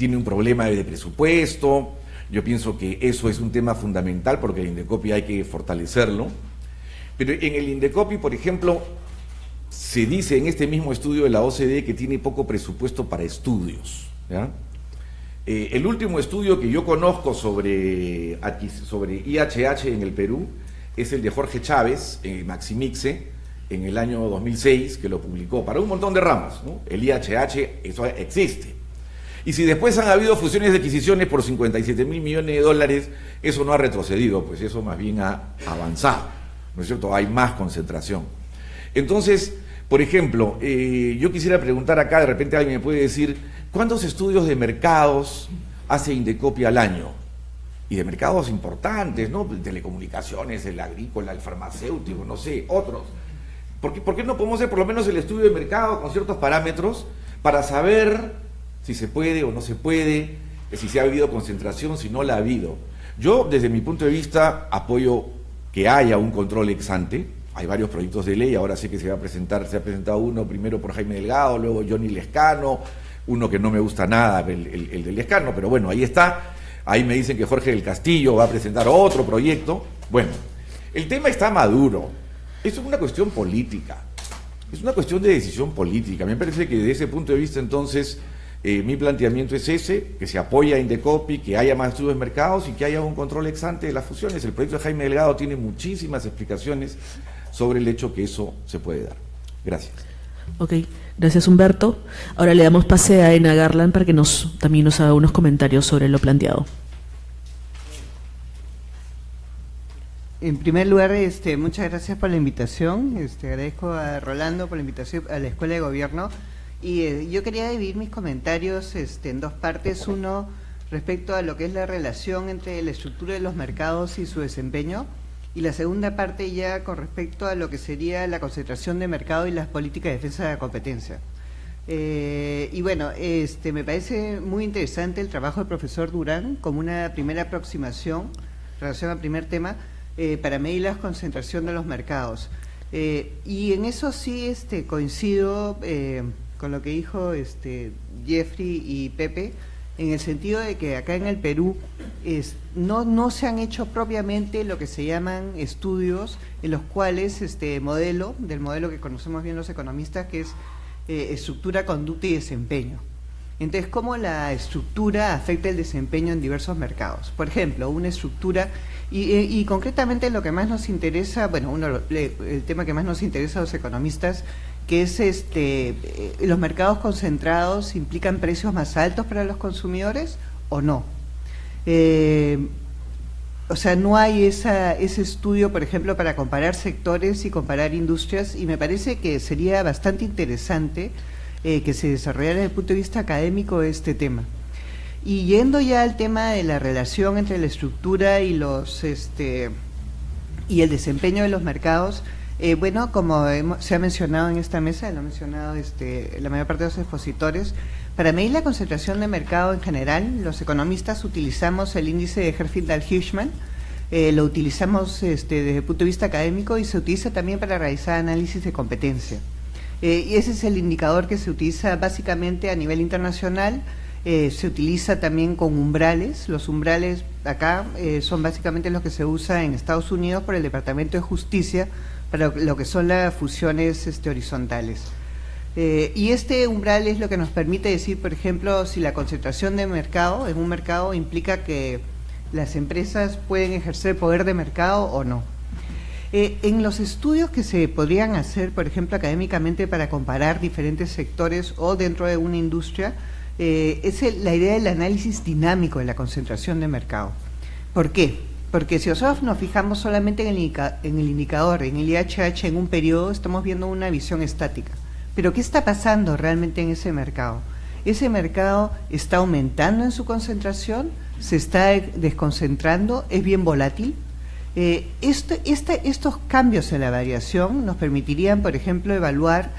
S5: un problema de presupuesto. Yo pienso que eso es un tema fundamental porque el Indecopi hay que fortalecerlo. Pero en el Indecopi, por ejemplo, se dice en este mismo estudio de la OCDE que tiene poco presupuesto para estudios, ¿ya? El último estudio que yo conozco sobre IHH en el Perú es el de Jorge Chávez, Maximixe, en el año 2006, que lo publicó para un montón de ramas, ¿no? El IHH, eso existe. Y si después han habido fusiones de adquisiciones por 57.000 millones de dólares, eso no ha retrocedido, pues eso más bien ha avanzado, ¿no es cierto? Hay más concentración. Entonces, por ejemplo, yo quisiera preguntar acá, de repente alguien me puede decir, ¿cuántos estudios de mercados hace Indecopi al año? Y de mercados importantes, ¿no? Telecomunicaciones, el agrícola, el farmacéutico, no sé, otros. ¿Por qué no podemos hacer por lo menos el estudio de mercado con ciertos parámetros para saber si se puede o no se puede, si se ha habido concentración, si no la ha habido. Yo, desde mi punto de vista, apoyo que haya un control ex ante. Hay varios proyectos de ley, ahora sé que se ha presentado uno primero por Jaime Delgado, luego Johnny Lescano, uno que no me gusta nada, el de Lescano, pero bueno, ahí está. Ahí me dicen que Jorge del Castillo va a presentar otro proyecto. Bueno, el tema está maduro. Esto es una cuestión política. Es una cuestión de decisión política. Me parece que desde ese punto de vista, entonces, mi planteamiento es ese, que se apoya a Indecopi, que haya más estudios de mercados y que haya un control ex ante de las fusiones. El proyecto de Jaime Delgado tiene muchísimas explicaciones sobre el hecho que eso se puede dar. Gracias.
S1: Ok, gracias Humberto. Ahora le damos pase a Ena Garland para que también nos haga unos comentarios sobre lo planteado.
S6: En primer lugar, muchas gracias por la invitación. Agradezco a Rolando por la invitación a la Escuela de Gobierno. Y yo quería dividir mis comentarios en dos partes. Uno, respecto a lo que es la relación entre la estructura de los mercados y su desempeño. Y la segunda parte ya con respecto a lo que sería la concentración de mercado y las políticas de defensa de la competencia. Y bueno, me parece muy interesante el trabajo del profesor Durán como una primera aproximación en relación al primer tema para medir la concentración de los mercados. Y en eso sí coincido con lo que dijo Jeffrey y Pepe, en el sentido de que acá en el Perú no se han hecho propiamente lo que se llaman estudios en los cuales del modelo que conocemos bien los economistas, que es estructura, conducta y desempeño. Entonces, ¿cómo la estructura afecta el desempeño en diversos mercados? Por ejemplo, una estructura, y concretamente lo que más nos interesa, bueno, el tema que más nos interesa a los economistas, que es los mercados concentrados implican precios más altos para los consumidores o no. O sea, no hay ese estudio, por ejemplo, para comparar sectores y comparar industrias, y me parece que sería bastante interesante que se desarrollara desde el punto de vista académico este tema. Y yendo ya al tema de la relación entre la estructura y y el desempeño de los mercados, bueno, como se ha mencionado en esta mesa, lo ha mencionado la mayor parte de los expositores, para medir la concentración de mercado en general, los economistas utilizamos el índice de Herfindahl-Hirschman, lo utilizamos desde el punto de vista académico y se utiliza también para realizar análisis de competencia. Y ese es el indicador que se utiliza básicamente a nivel internacional. Se utiliza también con umbrales. Los umbrales acá son básicamente los que se usan en Estados Unidos por el Departamento de Justicia para lo que son las fusiones horizontales. Y este umbral es lo que nos permite decir, por ejemplo, si la concentración de mercado en un mercado implica que las empresas pueden ejercer poder de mercado o no. En los estudios que se podrían hacer, por ejemplo, académicamente para comparar diferentes sectores o dentro de una industria, es la idea del análisis dinámico de la concentración de mercado. ¿Por qué? Porque si nosotros nos fijamos solamente en el indicador, en el IHH en un periodo, estamos viendo una visión estática. Pero ¿qué está pasando realmente en ese mercado? Ese mercado está aumentando en su concentración, se está desconcentrando, es bien volátil. Estos cambios en la variación nos permitirían, por ejemplo, evaluar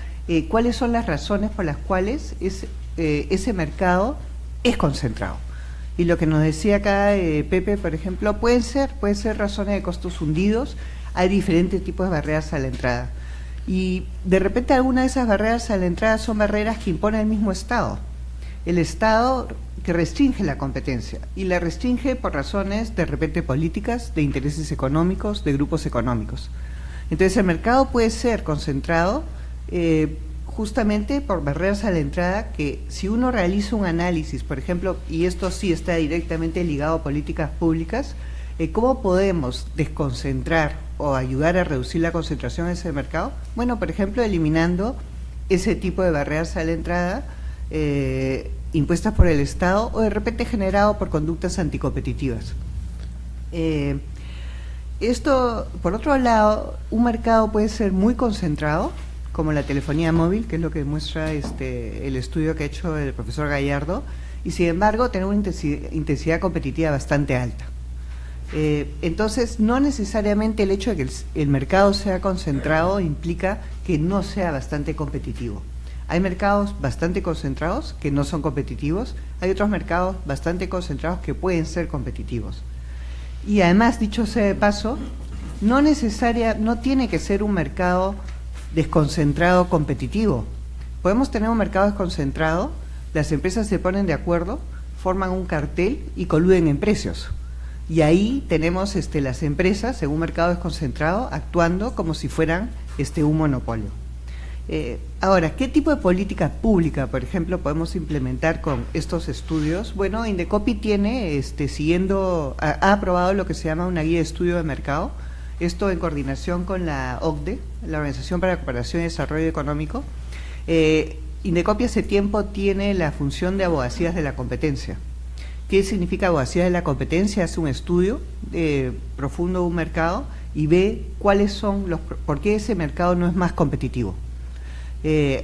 S6: cuáles son las razones por las cuales ese mercado es concentrado. Y lo que nos decía acá Pepe, por ejemplo, pueden ser razones de costos hundidos. Hay diferentes tipos de barreras a la entrada. Y de repente algunas de esas barreras a la entrada son barreras que impone el mismo Estado. El Estado que restringe la competencia, y la restringe por razones de repente políticas, de intereses económicos, de grupos económicos. Entonces el mercado puede ser concentrado justamente por barreras a la entrada que, si uno realiza un análisis, por ejemplo, y esto sí está directamente ligado a políticas públicas, ¿cómo podemos desconcentrar o ayudar a reducir la concentración en ese mercado? Bueno, por ejemplo, eliminando ese tipo de barreras a la entrada impuestas por el Estado o de repente generado por conductas anticompetitivas. Esto, por otro lado, un mercado puede ser muy concentrado, como la telefonía móvil, que es lo que muestra el estudio que ha hecho el profesor Gallardo, y sin embargo tener una intensidad competitiva bastante alta. Entonces, no necesariamente el hecho de que el mercado sea concentrado implica que no sea bastante competitivo. Hay mercados bastante concentrados que no son competitivos, hay otros mercados bastante concentrados que pueden ser competitivos. Y además, dicho sea de paso, no tiene que ser un mercado desconcentrado competitivo. Podemos tener un mercado desconcentrado, las empresas se ponen de acuerdo, forman un cartel y coluden en precios. Y ahí tenemos las empresas en un mercado desconcentrado actuando como si fueran un monopolio. Ahora, ¿qué tipo de política pública, por ejemplo, podemos implementar con estos estudios? Bueno, Indecopi tiene, ha aprobado lo que se llama una guía de estudio de mercado, esto en coordinación con la OCDE, la Organización para la Cooperación y Desarrollo Económico. Indecopi hace tiempo tiene la función de abogacías de la competencia. ¿Qué significa abogacía de la competencia? Hace un estudio profundo de un mercado y ve cuáles son por qué ese mercado no es más competitivo.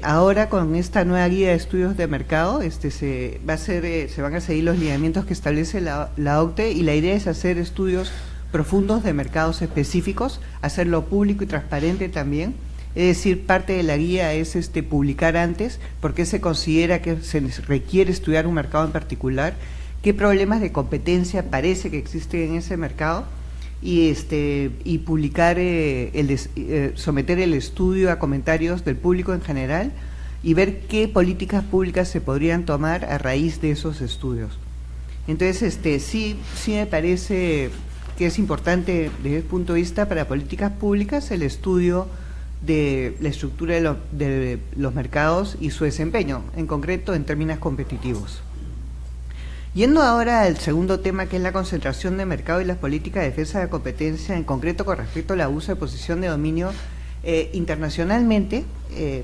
S6: Ahora con esta nueva guía de estudios de mercado se van a seguir los lineamientos que establece la OCDE, y la idea es hacer estudios profundos de mercados específicos, hacerlo público y transparente también. Es decir, parte de la guía es publicar antes por qué se considera que se requiere estudiar un mercado en particular, qué problemas de competencia parece que existen en ese mercado, y publicar, someter el estudio a comentarios del público en general y ver qué políticas públicas se podrían tomar a raíz de esos estudios. Entonces, sí me parece que es importante desde el punto de vista para políticas públicas el estudio de la estructura de los mercados y su desempeño, en concreto en términos competitivos. Yendo ahora al segundo tema, que es la concentración de mercado y las políticas de defensa de la competencia, en concreto con respecto al abuso de posición de dominio, internacionalmente,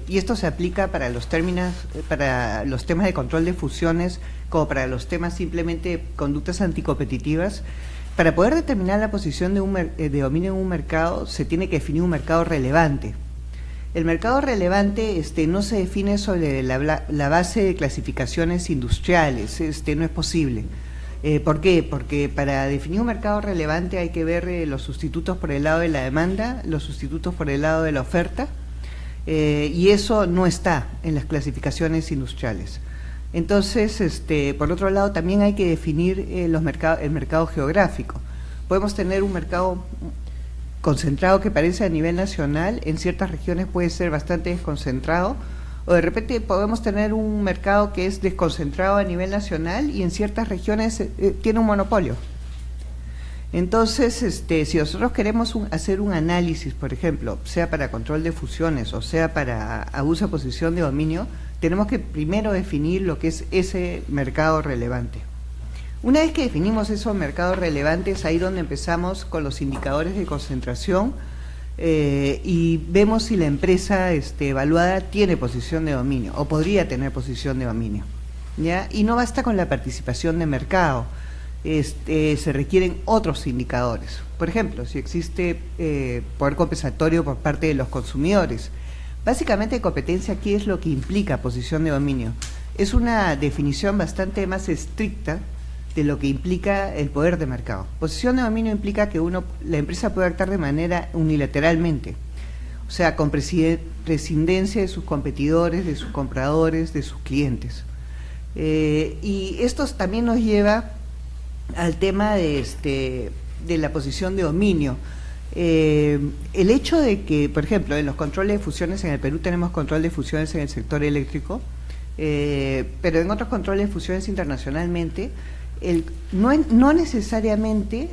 S6: y esto se aplica para los temas de control de fusiones, como para los temas simplemente conductas anticompetitivas. Para poder determinar la posición de dominio en un mercado, se tiene que definir un mercado relevante. El mercado relevante no se define sobre la base de clasificaciones industriales, no es posible. ¿Por qué? Porque para definir un mercado relevante hay que ver los sustitutos por el lado de la demanda, los sustitutos por el lado de la oferta, y eso no está en las clasificaciones industriales. Entonces, por otro lado, también hay que definir el mercado geográfico. Podemos tener un mercado concentrado que parece a nivel nacional, en ciertas regiones puede ser bastante desconcentrado, o de repente podemos tener un mercado que es desconcentrado a nivel nacional y en ciertas regiones tiene un monopolio. Entonces, si nosotros queremos hacer un análisis, por ejemplo, sea para control de fusiones o sea para abuso de posición de dominio, tenemos que primero definir lo que es ese mercado relevante. Una vez que definimos esos mercados relevantes, ahí donde empezamos con los indicadores de concentración y vemos si la empresa evaluada tiene posición de dominio o podría tener posición de dominio, ¿ya? Y no basta con la participación de mercado, se requieren otros indicadores. Por ejemplo, si existe poder compensatorio por parte de los consumidores. Básicamente, competencia, ¿qué es lo que implica posición de dominio? Es una definición bastante más estricta de lo que implica el poder de mercado. Posición de dominio implica que la empresa puede actuar de manera unilateralmente, o sea, con prescindencia de sus competidores, de sus compradores, de sus clientes. Y esto también nos lleva al tema de la posición de dominio. El hecho de que, por ejemplo, en los controles de fusiones, en el Perú tenemos control de fusiones en el sector eléctrico, pero en otros controles de fusiones internacionalmente, no necesariamente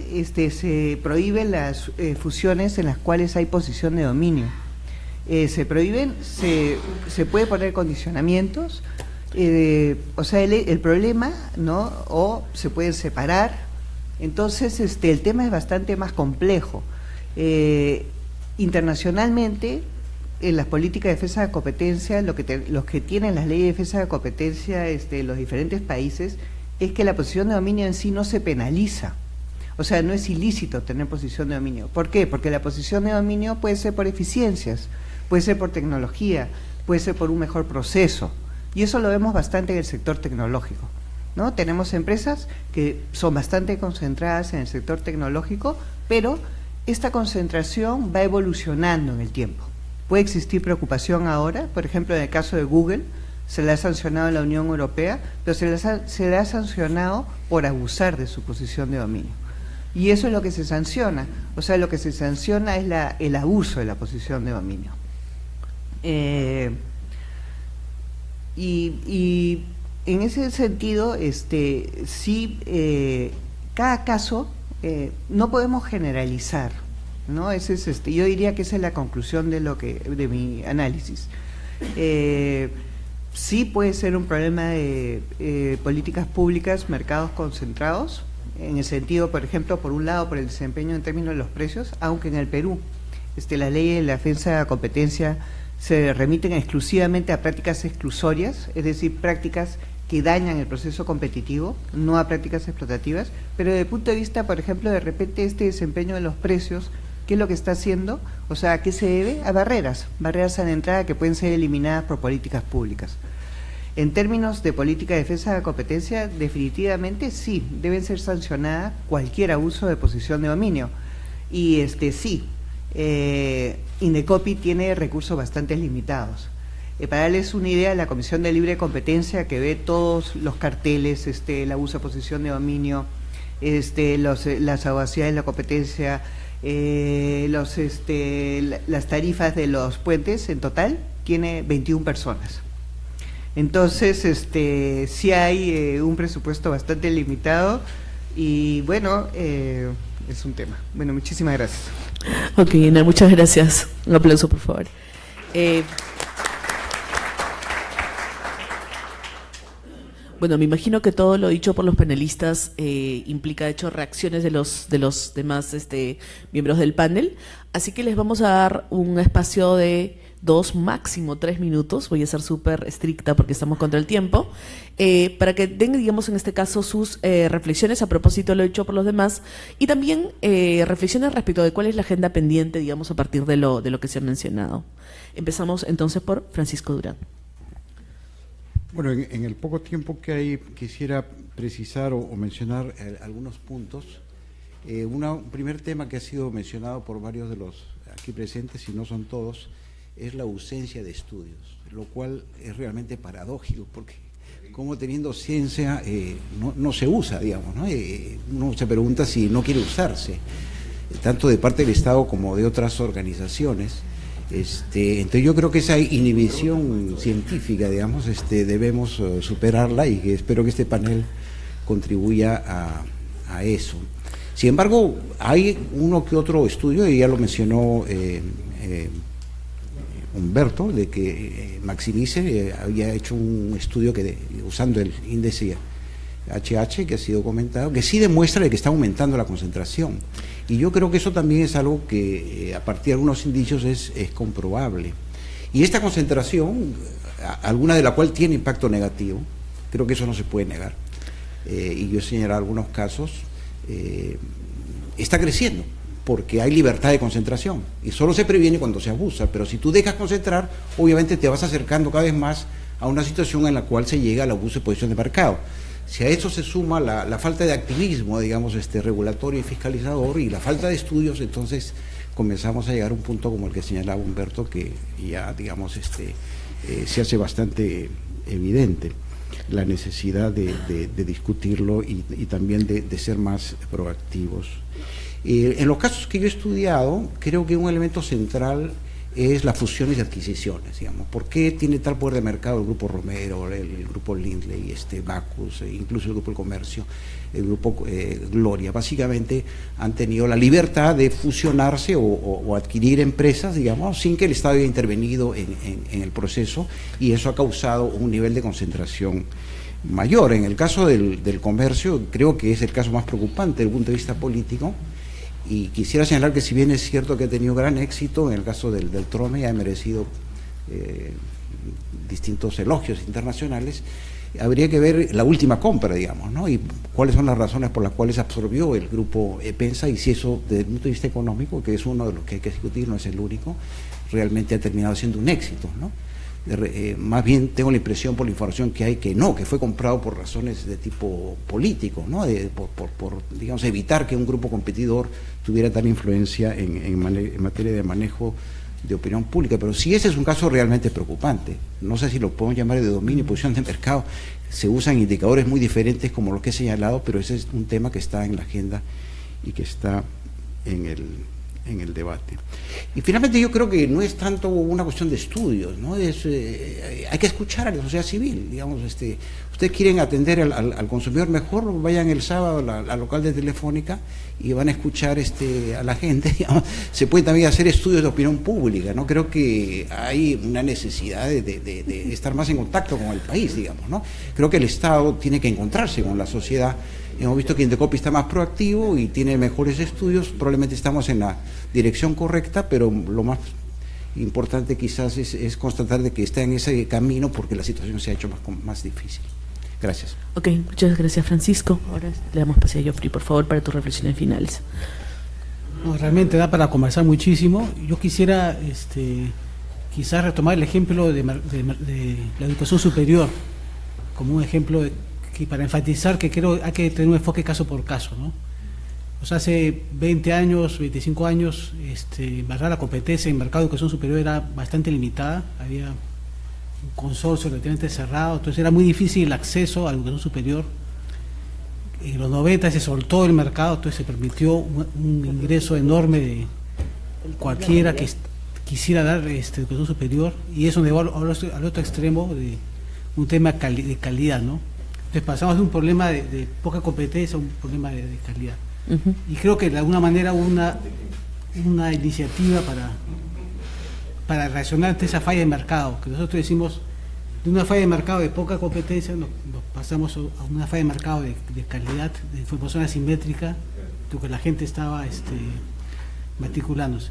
S6: se prohíben las fusiones en las cuales hay posición de dominio. Se prohíben, se puede poner condicionamientos, o sea, el problema, ¿no? O se pueden separar. Entonces, el tema es bastante más complejo. Internacionalmente, en las políticas de defensa de competencia, los que tienen las leyes de defensa de competencia de los diferentes países, es que la posición de dominio en sí no se penaliza. O sea, no es ilícito tener posición de dominio. ¿Por qué? Porque la posición de dominio puede ser por eficiencias, puede ser por tecnología, puede ser por un mejor proceso. Y eso lo vemos bastante en el sector tecnológico, ¿no? Tenemos empresas que son bastante concentradas en el sector tecnológico, pero esta concentración va evolucionando en el tiempo. Puede existir preocupación ahora, por ejemplo, en el caso de Google, se le ha sancionado en la Unión Europea, pero se le ha sancionado por abusar de su posición de dominio. Y eso es lo que se sanciona, o sea, lo que se sanciona es el abuso de la posición de dominio. Y en ese sentido, sí, cada caso no podemos generalizar, ¿no? Ese es yo diría que esa es la conclusión de mi análisis. Sí puede ser un problema de políticas públicas, mercados concentrados, en el sentido, por ejemplo, por un lado, por el desempeño en términos de los precios, aunque en el Perú las leyes de la defensa de la competencia se remiten exclusivamente a prácticas exclusorias, es decir, prácticas que dañan el proceso competitivo, no a prácticas explotativas, pero desde el punto de vista, por ejemplo, de repente este desempeño de los precios, ¿qué es lo que está haciendo? O sea, ¿a qué se debe? A barreras a la entrada que pueden ser eliminadas por políticas públicas. En términos de política de defensa de la competencia, definitivamente sí, deben ser sancionadas cualquier abuso de posición de dominio. Y sí, Indecopi tiene recursos bastante limitados. Para darles una idea, la Comisión de Libre Competencia, que ve todos los carteles, el abuso de posición de dominio, las audacías de la competencia, las tarifas de los puentes, en total, tiene 21 personas. Entonces, sí hay un presupuesto bastante limitado y, bueno, es un tema. Bueno, muchísimas gracias.
S1: Ok, Ina, muchas gracias. Un aplauso, por favor. Bueno, me imagino que todo lo dicho por los panelistas implica, de hecho, reacciones de los demás miembros del panel. Así que les vamos a dar un espacio de 2, máximo 3 minutos. Voy a ser súper estricta porque estamos contra el tiempo. Para que den, digamos, en este caso, sus reflexiones a propósito de lo dicho por los demás y también reflexiones respecto de cuál es la agenda pendiente, digamos, a partir de lo que se ha mencionado. Empezamos entonces por Francisco Durán.
S2: Bueno, en el poco tiempo que hay, quisiera precisar o mencionar algunos puntos. Un primer tema que ha sido mencionado por varios de los aquí presentes, y no son todos, es la ausencia de estudios, lo cual es realmente paradójico, porque como teniendo ciencia no se usa, digamos, ¿no? Uno se pregunta si no quiere usarse, tanto de parte del Estado como de otras organizaciones. Entonces yo creo que esa inhibición científica, digamos, debemos superarla y que espero que este panel contribuya a eso. Sin embargo, hay uno que otro estudio, y ya lo mencionó Humberto, de que Maximice había hecho un estudio usando el índice HH, que ha sido comentado, que sí demuestra que está aumentando la concentración. Y yo creo que eso también es algo que a partir de algunos indicios es comprobable. Y esta concentración, alguna de la cual tiene impacto negativo, creo que eso no se puede negar, y yo señalaré algunos casos, está creciendo, porque hay libertad de concentración, y solo se previene cuando se abusa, pero si tú dejas concentrar, obviamente te vas acercando cada vez más a una situación en la cual se llega al abuso de posición de mercado. Si a eso se suma la falta de activismo, digamos, regulatorio y fiscalizador, y la falta de estudios, entonces comenzamos a llegar a un punto como el que señalaba Humberto, que ya, digamos, se hace bastante evidente la necesidad de discutirlo y también de ser más proactivos. En los casos que yo he estudiado, creo que un elemento central es las fusiones y adquisiciones, digamos. ¿Por qué tiene tal poder de mercado el Grupo Romero, el Grupo Lindley, Bacus, incluso el Grupo El Comercio, el Grupo Gloria? Básicamente han tenido la libertad de fusionarse o adquirir empresas, digamos, sin que el Estado haya intervenido en el proceso, y eso ha causado un nivel de concentración mayor. En el caso del comercio, creo que es el caso más preocupante desde el punto de vista político. Y quisiera señalar que, si bien es cierto que ha tenido gran éxito, en el caso del Trome ha merecido distintos elogios internacionales, habría que ver la última compra, digamos, ¿no? Y cuáles son las razones por las cuales absorbió el grupo Epensa, y si eso, desde el punto de vista económico, que es uno de los que hay que discutir, no es el único, realmente ha terminado siendo un éxito, ¿no? Más bien tengo la impresión, por la información que hay, que fue comprado por razones de tipo político, ¿no? Por digamos, evitar que un grupo competidor tuviera tal influencia en materia de manejo de opinión pública, pero sí ese es un caso realmente preocupante. No sé si lo podemos llamar de dominio y posición de mercado. Se usan indicadores muy diferentes como los que he señalado, pero ese es un tema que está en la agenda y que está en el debate. Y finalmente yo creo que no es tanto una cuestión de estudios, ¿no? Hay que escuchar a la sociedad civil, digamos, ustedes quieren atender al consumidor mejor, vayan el sábado al local de Telefónica y van a escuchar a la gente, digamos. Se pueden también hacer estudios de opinión pública, ¿no? Creo que hay una necesidad de estar más en contacto con el país, digamos, ¿no? Creo que el Estado tiene que encontrarse con la sociedad. Hemos visto que Indecopi está más proactivo y tiene mejores estudios, probablemente estamos en la dirección correcta, pero lo más importante quizás es constatar de que está en ese camino porque la situación se ha hecho más difícil. Gracias.
S1: Ok, muchas gracias, Francisco. Ahora le damos pase a Geoffrey, por favor, para tus reflexiones finales.
S3: No, realmente da para conversar muchísimo. Yo quisiera quizás retomar el ejemplo de la educación superior como un ejemplo para enfatizar que creo hay que tener un enfoque caso por caso, ¿no? O sea, hace 20 años, 25 años, en verdad la competencia en el mercado de educación superior era bastante limitada, había un consorcio relativamente cerrado, entonces era muy difícil el acceso a la educación superior. En los 90 se soltó el mercado, entonces se permitió un ingreso enorme de cualquiera que quisiera dar educación superior, y eso llevó al otro extremo de un tema de calidad, ¿no? Entonces pasamos de un problema de poca competencia a un problema de calidad.
S1: Uh-huh.
S3: Y creo que de alguna manera una iniciativa para reaccionar ante esa falla de mercado, que nosotros decimos, de una falla de mercado de poca competencia nos pasamos a una falla de mercado de calidad, de información asimétrica, porque la gente estaba matriculándose.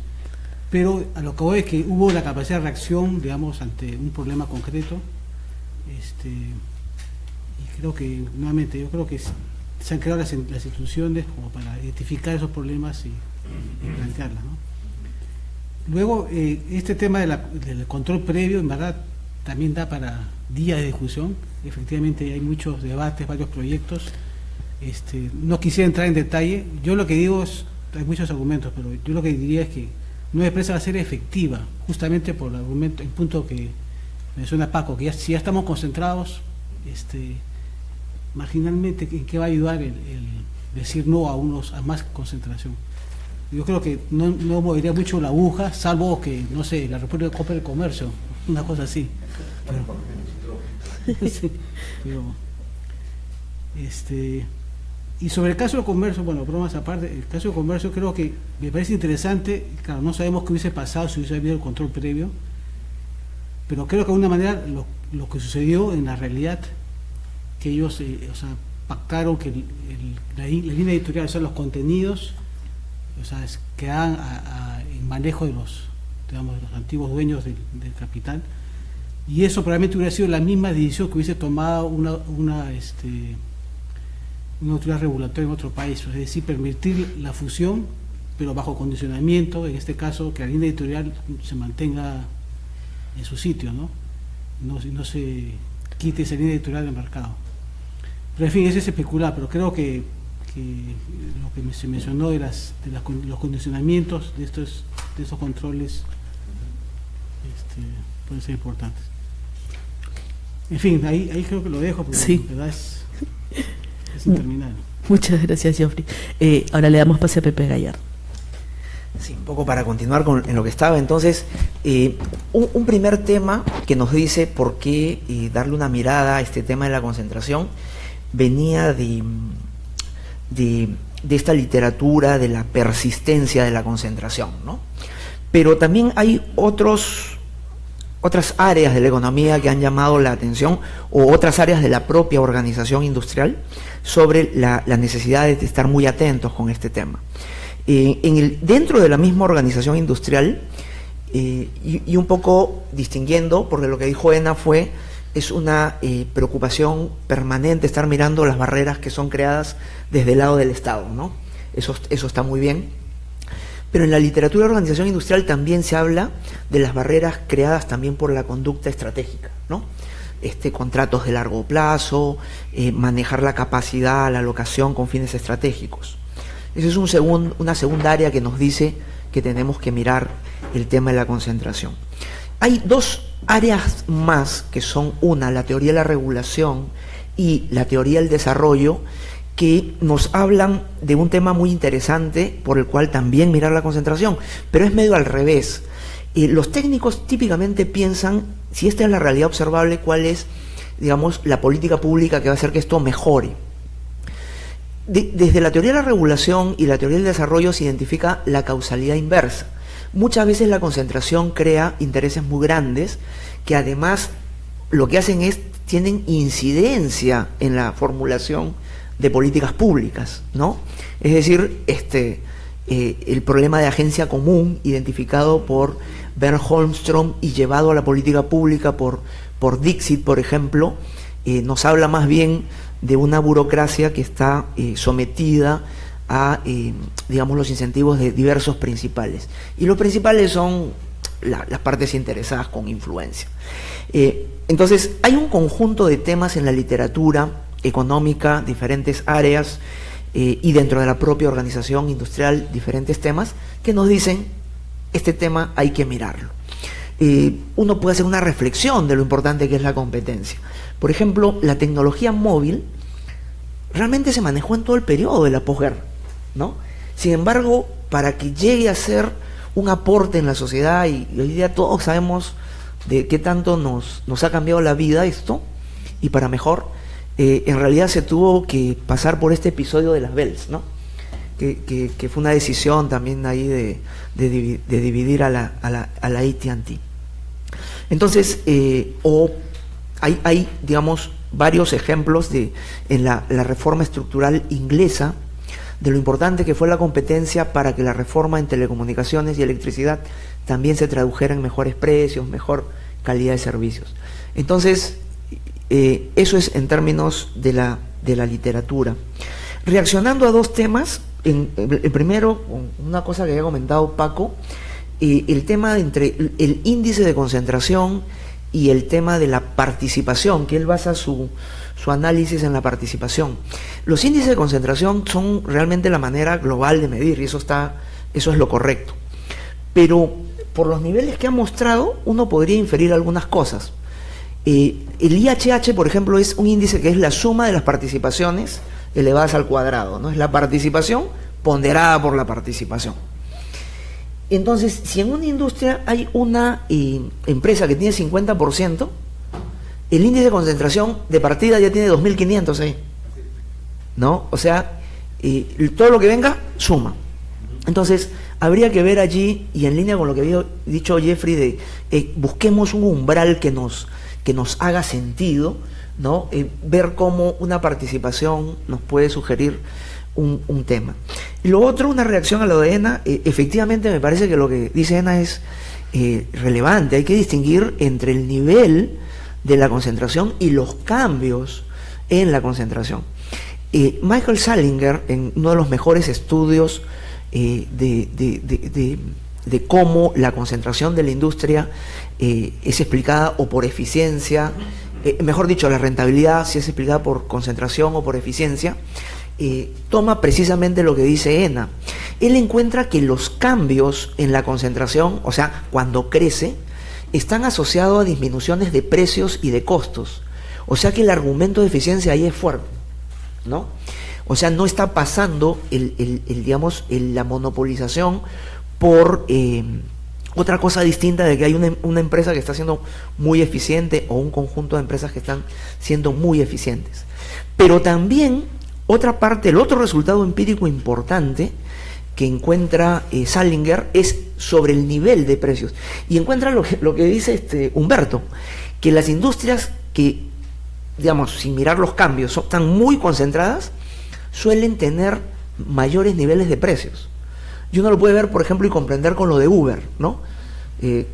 S3: Pero a lo que voy es que hubo la capacidad de reacción, digamos, ante un problema concreto, y creo que, nuevamente, yo creo que se han creado las instituciones como para identificar esos problemas y plantearlas, ¿no? Luego, este tema del control previo, en verdad, también da para días de discusión. Efectivamente, hay muchos debates, varios proyectos. No quisiera entrar en detalle. Yo lo que digo es, hay muchos argumentos, pero yo lo que diría es que una empresa va a ser efectiva, justamente por el argumento, el punto que menciona Paco, que si ya estamos concentrados, marginalmente, ¿en qué va a ayudar el decir no a más concentración? Yo creo que no movería mucho la aguja, salvo que, no sé, la República Copa del Comercio, una cosa así. Sí, y sobre el caso del comercio, bueno, bromas aparte, el caso del comercio creo que me parece interesante. Claro, no sabemos qué hubiese pasado si hubiese habido el control previo, pero creo que de alguna manera lo que sucedió en la realidad, que ellos pactaron que la línea editorial, o sea, los contenidos, quedaban en manejo de los antiguos dueños del capital, y eso probablemente hubiera sido la misma decisión que hubiese tomado una autoridad regulatoria en otro país, es decir, permitir la fusión, pero bajo condicionamiento, en este caso, que la línea editorial se mantenga en su sitio, ¿no? No se quite esa línea editorial del mercado. Pero en fin, eso es especular, pero creo que lo que se mencionó de los condicionamientos de estos controles pueden ser importantes. En fin, ahí creo que lo dejo, porque
S1: sí,
S3: la verdad es interminable.
S1: Muchas gracias, Geoffrey. Ahora le damos pase a Pepe Gallardo.
S4: Sí, un poco para continuar en lo que estaba. Entonces, un primer tema que nos dice por qué darle una mirada a este tema de la concentración venía de esta literatura de la persistencia de la concentración, ¿no? Pero también hay otras áreas de la economía que han llamado la atención, o otras áreas de la propia organización industrial, sobre la necesidad de estar muy atentos con este tema. Dentro de la misma organización industrial, y un poco distinguiendo, porque lo que dijo Ena es una preocupación permanente estar mirando las barreras que son creadas desde el lado del Estado, ¿no? Eso está muy bien. Pero en la literatura de organización industrial también se habla de las barreras creadas también por la conducta estratégica, ¿no? Contratos de largo plazo, manejar la capacidad, la alocación con fines estratégicos. Esa es una segunda área que nos dice que tenemos que mirar el tema de la concentración. Hay dos áreas más que son una, la teoría de la regulación y la teoría del desarrollo, que nos hablan de un tema muy interesante por el cual también mirar la concentración, pero es medio al revés. Los técnicos típicamente piensan, si esta es la realidad observable, cuál es, digamos, la política pública que va a hacer que esto mejore. Desde la teoría de la regulación y la teoría del desarrollo se identifica la causalidad inversa. Muchas veces la concentración crea intereses muy grandes que además lo que hacen es, tienen incidencia en la formulación de políticas públicas, ¿no? Es decir, el problema de agencia común identificado por Bernhard Holmström y llevado a la política pública por Dixit, por ejemplo, nos habla más bien de una burocracia que está sometida a, digamos, los incentivos de diversos principales. Y los principales son las partes interesadas con influencia. Entonces, hay un conjunto de temas en la literatura económica, diferentes áreas, y dentro de la propia organización industrial, diferentes temas, que nos dicen, este tema hay que mirarlo. Uno puede hacer una reflexión de lo importante que es la competencia. Por ejemplo, la tecnología móvil realmente se manejó en todo el periodo de la posguerra, ¿no? Sin embargo, para que llegue a ser un aporte en la sociedad, y hoy día todos sabemos de qué tanto nos ha cambiado la vida esto, y para mejor, en realidad se tuvo que pasar por este episodio de las Bells, ¿no? Que fue una decisión también ahí de dividir a la AT&T. Entonces, hay, digamos, varios ejemplos en la reforma estructural inglesa de lo importante que fue la competencia para que la reforma en telecomunicaciones y electricidad también se tradujera en mejores precios, mejor calidad de servicios. Entonces, eso es en términos de la literatura. Reaccionando a dos temas, el primero, una cosa que había comentado Paco, el tema entre el índice de concentración y el tema de la participación, que él basa su análisis en la participación. Los índices de concentración son realmente la manera global de medir, y eso es lo correcto. Pero por los niveles que ha mostrado, uno podría inferir algunas cosas. El IHH, por ejemplo, es un índice que es la suma de las participaciones elevadas al cuadrado, ¿no? Es la participación ponderada por la participación. Entonces, si en una industria hay una empresa que tiene 50%, el índice de concentración de partida ya tiene 2.500 ahí, ¿no? O sea, todo lo que venga suma. Entonces, habría que ver allí, y en línea con lo que había dicho Jeffrey, busquemos un umbral que nos haga sentido, ¿no? Ver cómo una participación nos puede sugerir un tema. Y lo otro, una reacción a lo de ENA, efectivamente me parece que lo que dice ENA es relevante. Hay que distinguir entre el nivel de la concentración y los cambios en la concentración. Michael Salinger, en uno de los mejores estudios de cómo la concentración de la industria es explicada o por eficiencia, mejor dicho, la rentabilidad, si es explicada por concentración o por eficiencia, toma precisamente lo que dice ENA. Él encuentra que los cambios en la concentración, o sea, cuando crece, están asociados a disminuciones de precios y de costos. O sea que el argumento de eficiencia ahí es fuerte, ¿no? O sea, no está pasando la monopolización por otra cosa distinta de que hay una empresa que está siendo muy eficiente o un conjunto de empresas que están siendo muy eficientes. Pero también otra parte, el otro resultado empírico importante que encuentra Salinger es sobre el nivel de precios. Y encuentra lo que dice Humberto, que las industrias que, digamos, sin mirar los cambios, están muy concentradas, suelen tener mayores niveles de precios. Y uno lo puede ver, por ejemplo, y comprender con lo de Uber, ¿no?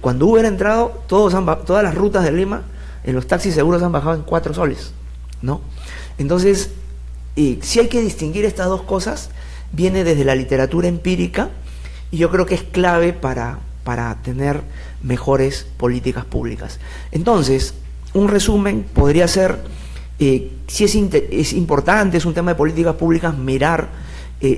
S4: Cuando Uber ha entrado, todas las rutas de Lima, en los taxis seguros han bajado en 4 soles, ¿no? Entonces, si hay que distinguir estas dos cosas, viene desde la literatura empírica, y yo creo que es clave para tener mejores políticas públicas. Entonces, un resumen podría ser, si es importante, es un tema de políticas públicas, mirar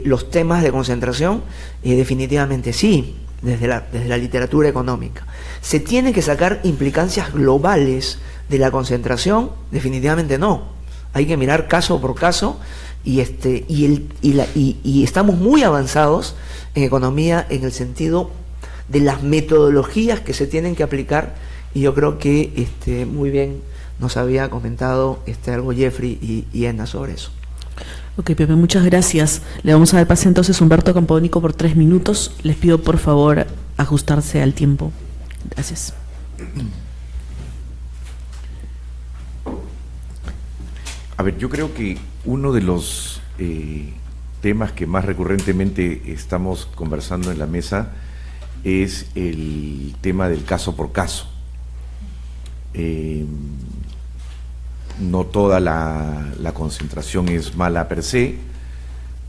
S4: los temas de concentración, definitivamente sí. desde la literatura económica. ¿Se tienen que sacar implicancias globales de la concentración? Definitivamente no. Hay que mirar caso por caso y estamos muy avanzados en economía en el sentido de las metodologías que se tienen que aplicar, y yo creo que muy bien nos había comentado algo Jeffrey y Ena sobre eso.
S1: Ok, Pepe, muchas gracias. Le vamos a dar pase entonces a Humberto Campodónico por 3 minutos. Les pido por favor ajustarse al tiempo. Gracias.
S5: A ver, yo creo que uno de los temas que más recurrentemente estamos conversando en la mesa es el tema del caso por caso. No toda la concentración es mala per se.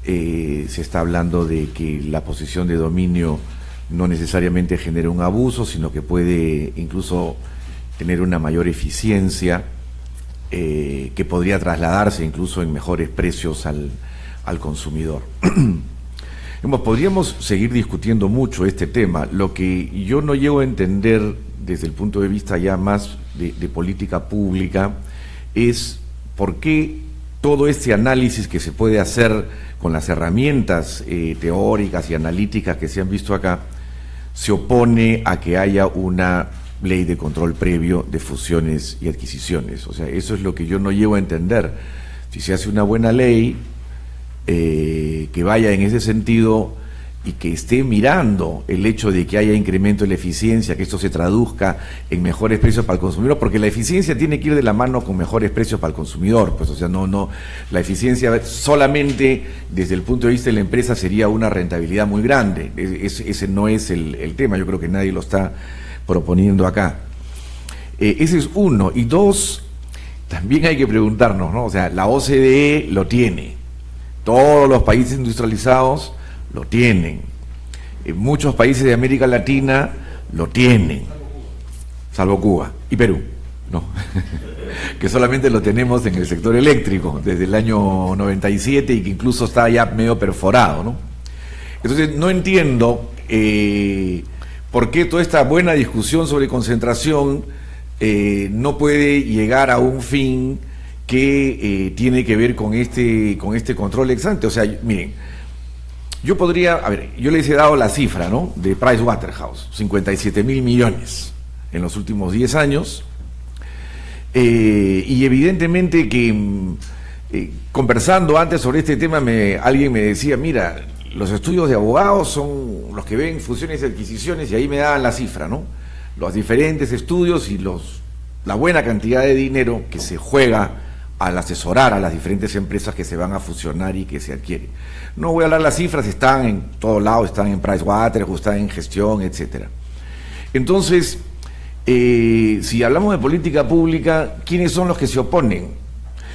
S5: Se está hablando de que la posición de dominio no necesariamente genera un abuso, sino que puede incluso tener una mayor eficiencia, que podría trasladarse incluso en mejores precios al consumidor. Podríamos seguir discutiendo mucho este tema. Lo que yo no llego a entender desde el punto de vista ya más de política pública es por qué todo este análisis que se puede hacer con las herramientas teóricas y analíticas que se han visto acá se opone a que haya una ley de control previo de fusiones y adquisiciones. O sea, eso es lo que yo no llego a entender. Si se hace una buena ley que vaya en ese sentido y que esté mirando el hecho de que haya incremento de la eficiencia, que esto se traduzca en mejores precios para el consumidor, porque la eficiencia tiene que ir de la mano con mejores precios para el consumidor, pues, o sea, no, la eficiencia solamente desde el punto de vista de la empresa sería una rentabilidad muy grande. Ese no es el tema, yo creo que nadie lo está proponiendo acá. Ese es uno. Y dos, también hay que preguntarnos, ¿no? O sea, la OCDE lo tiene, todos los países industrializados lo tienen, muchos países de América Latina lo tienen, salvo Cuba y Perú, ¿no? Que solamente lo tenemos en el sector eléctrico desde el año 97 y que incluso está ya medio perforado, ¿no? Entonces no entiendo por qué toda esta buena discusión sobre concentración no puede llegar a un fin que tiene que ver con este control ex ante. O sea, miren, yo podría, a ver, yo les he dado la cifra, ¿no?, de Pricewaterhouse, 57.000 millones en los últimos 10 años, y evidentemente que conversando antes sobre este tema, alguien me decía, mira, los estudios de abogados son los que ven fusiones y adquisiciones, y ahí me daban la cifra, ¿no?, los diferentes estudios y la buena cantidad de dinero que se juega al asesorar a las diferentes empresas que se van a fusionar y que se adquieren. No voy a hablar las cifras, están en todos lados, están en Pricewaterhouse, están en gestión, etcétera. Entonces, si hablamos de política pública, ¿quiénes son los que se oponen?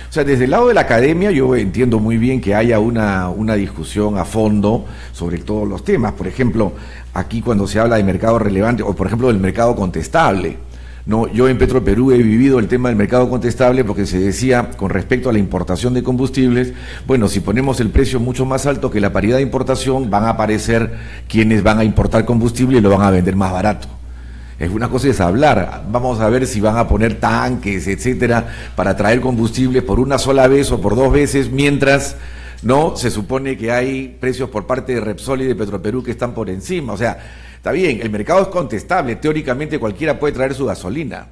S5: O sea, desde el lado de la academia yo entiendo muy bien que haya una discusión a fondo sobre todos los temas. Por ejemplo, aquí cuando se habla de mercado relevante, o por ejemplo del mercado contestable, no, yo en Petroperú he vivido el tema del mercado contestable porque se decía con respecto a la importación de combustibles, bueno, si ponemos el precio mucho más alto que la paridad de importación, van a aparecer quienes van a importar combustible y lo van a vender más barato. Es una cosa es hablar, vamos a ver si van a poner tanques, etcétera, para traer combustible por una sola vez o por 2 veces, mientras no se supone que hay precios por parte de Repsol y de Petroperú que están por encima. O sea, está bien, el mercado es contestable, teóricamente cualquiera puede traer su gasolina,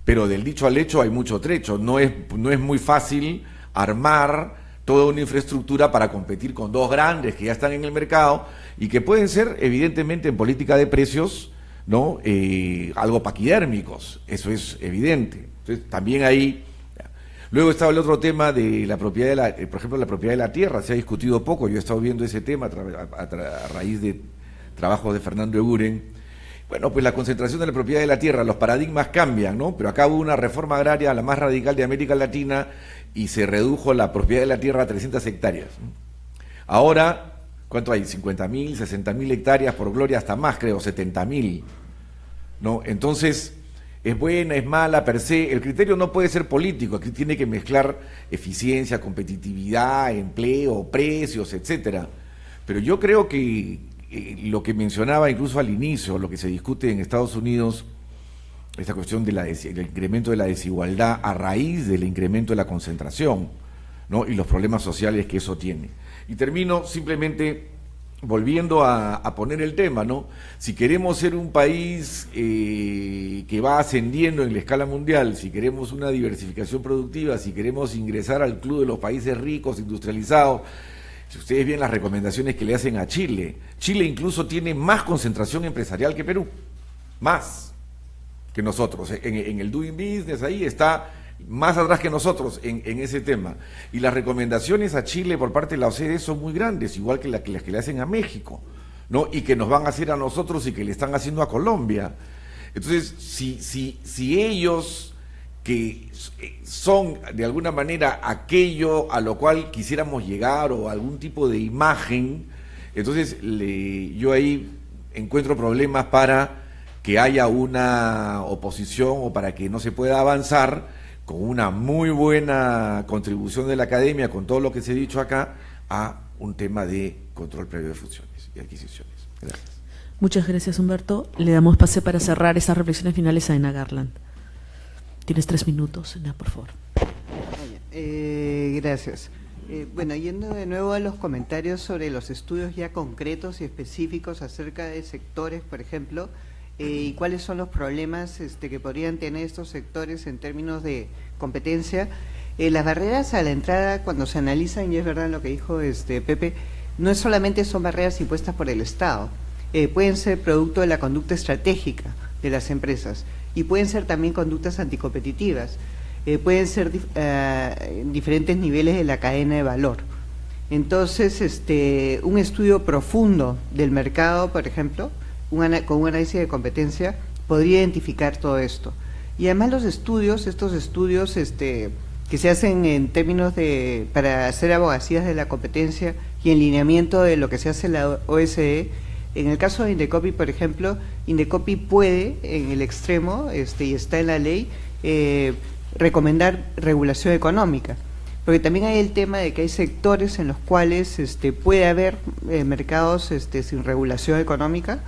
S5: pero del dicho al hecho hay mucho trecho. No es muy fácil armar toda una infraestructura para competir con 2 grandes que ya están en el mercado y que pueden ser, evidentemente, en política de precios, ¿no?, algo paquidérmicos, eso es evidente. Entonces, también ahí. Luego estaba el otro tema de la propiedad por ejemplo, la propiedad de la tierra. Se ha discutido poco, yo he estado viendo ese tema a raíz de trabajos de Fernando Eguren. Bueno, pues la concentración de la propiedad de la tierra, los paradigmas cambian, ¿no? Pero acá hubo una reforma agraria, la más radical de América Latina, y se redujo la propiedad de la tierra a 300 hectáreas. Ahora, ¿cuánto hay? 50.000, 60.000 hectáreas, por gloria hasta más, creo, 70.000, ¿no? Entonces, es buena, es mala, per se. El criterio no puede ser político, aquí tiene que mezclar eficiencia, competitividad, empleo, precios, etcétera. Pero yo creo que lo que mencionaba incluso al inicio, lo que se discute en Estados Unidos, esta cuestión del incremento de la desigualdad a raíz del incremento de la concentración, ¿no? Y los problemas sociales que eso tiene. Y termino simplemente volviendo a poner el tema, ¿no? Si queremos ser un país que va ascendiendo en la escala mundial, si queremos una diversificación productiva, si queremos ingresar al club de los países ricos, industrializados, si ustedes ven las recomendaciones que le hacen a Chile, Chile incluso tiene más concentración empresarial que Perú, más que nosotros. En el doing business ahí está más atrás que nosotros en ese tema. Y las recomendaciones a Chile por parte de la OCDE son muy grandes, igual que las que le hacen a México, ¿no? Y que nos van a hacer a nosotros y que le están haciendo a Colombia. Entonces, si ellos, que son de alguna manera aquello a lo cual quisiéramos llegar o algún tipo de imagen, entonces yo ahí encuentro problemas para que haya una oposición o para que no se pueda avanzar con una muy buena contribución de la academia, con todo lo que se ha dicho acá, a un tema de control previo de fusiones y adquisiciones. Gracias.
S1: Muchas gracias, Humberto. Le damos pase para cerrar esas reflexiones finales a Ena Garland. Tienes 3 minutos, Ena, por favor.
S6: Gracias. Bueno, yendo de nuevo a los comentarios sobre los estudios ya concretos y específicos acerca de sectores, por ejemplo, y cuáles son los problemas que podrían tener estos sectores en términos de competencia. Las barreras a la entrada, cuando se analizan, y es verdad lo que dijo Pepe, no solamente son barreras impuestas por el Estado, pueden ser producto de la conducta estratégica de las empresas y pueden ser también conductas anticompetitivas, pueden ser diferentes niveles de la cadena de valor. Entonces, un estudio profundo del mercado, por ejemplo, con un análisis de competencia, podría identificar todo esto. Y además estos estudios que se hacen en términos para hacer abogacías de la competencia y en lineamiento de lo que se hace en la OSDE. En el caso de Indecopi, por ejemplo, Indecopi puede, en el extremo, y está en la ley, recomendar regulación económica. Porque también hay el tema de que hay sectores en los cuales puede haber mercados sin regulación económica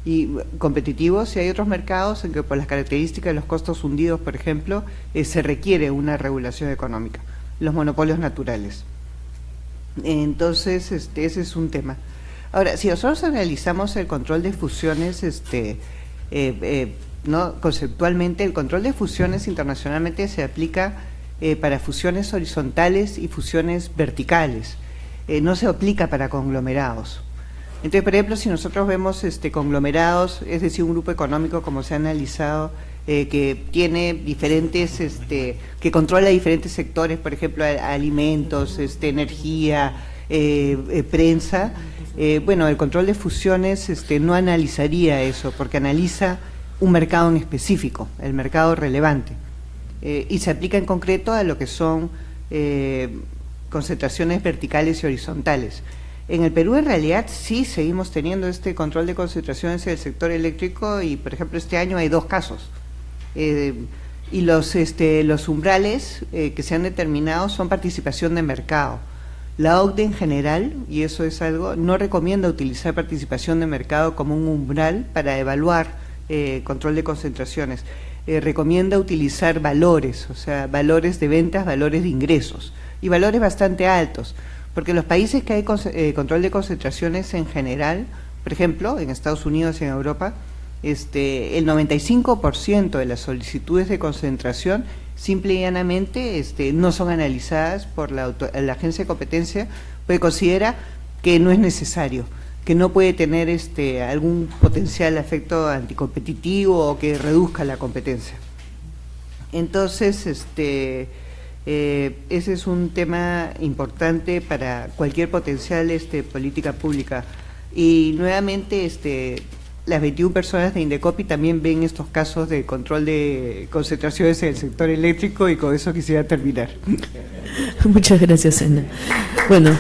S6: y competitivos, y hay otros mercados en que por las características de los costos hundidos, por ejemplo, se requiere una regulación económica, los monopolios naturales. Entonces, ese es un tema. Ahora, si nosotros analizamos el control de fusiones, ¿no? Conceptualmente, el control de fusiones internacionalmente se aplica para fusiones horizontales y fusiones verticales, no se aplica para conglomerados. Entonces, por ejemplo, si nosotros vemos conglomerados, es decir, un grupo económico como se ha analizado, que tiene diferentes, que controla diferentes sectores, por ejemplo, alimentos, energía, prensa, bueno, el control de fusiones no analizaría eso, porque analiza un mercado en específico, el mercado relevante, y se aplica en concreto a lo que son concentraciones verticales y horizontales. En el Perú, en realidad, sí seguimos teniendo este control de concentraciones en el sector eléctrico y, por ejemplo, este año hay 2 casos. Y los umbrales que se han determinado son participación de mercado. La OCDE en general, y eso es algo, no recomienda utilizar participación de mercado como un umbral para evaluar control de concentraciones. Recomienda utilizar valores, o sea, valores de ventas, valores de ingresos, y valores bastante altos, porque los países que hay control de concentraciones en general, por ejemplo, en Estados Unidos y en Europa, el 95% de las solicitudes de concentración simple y llanamente no son analizadas por la agencia de competencia, porque considera que no es necesario, que no puede tener algún potencial efecto anticompetitivo o que reduzca la competencia. Entonces, ese es un tema importante para cualquier potencial política pública. Y nuevamente, las 21 personas de Indecopi también ven estos casos de control de concentraciones en el sector eléctrico, y con eso quisiera terminar.
S1: Muchas gracias, Ena. Bueno.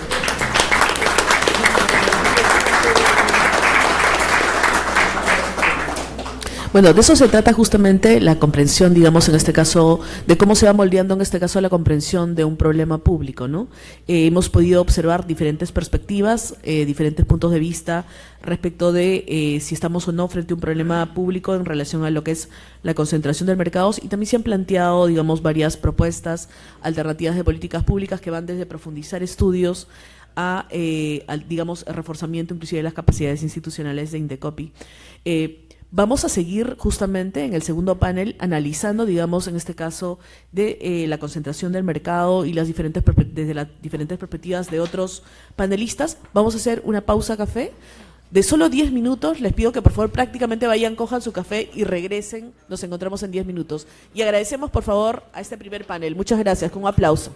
S1: Bueno, de eso se trata justamente la comprensión, digamos, en este caso, de cómo se va moldeando en este caso la comprensión de un problema público, ¿no? Hemos podido observar diferentes perspectivas, diferentes puntos de vista respecto de si estamos o no frente a un problema público en relación a lo que es la concentración de mercados, y también se han planteado, digamos, varias propuestas alternativas de políticas públicas que van desde profundizar estudios al, digamos, reforzamiento inclusive de las capacidades institucionales de Indecopi. Vamos a seguir justamente en el segundo panel analizando, digamos, en este caso, de la concentración del mercado y las desde las diferentes perspectivas de otros panelistas. Vamos a hacer una pausa café de solo 10 minutos. Les pido que por favor prácticamente vayan, cojan su café y regresen. Nos encontramos en 10 minutos. Y agradecemos por favor a este primer panel. Muchas gracias, con un aplauso.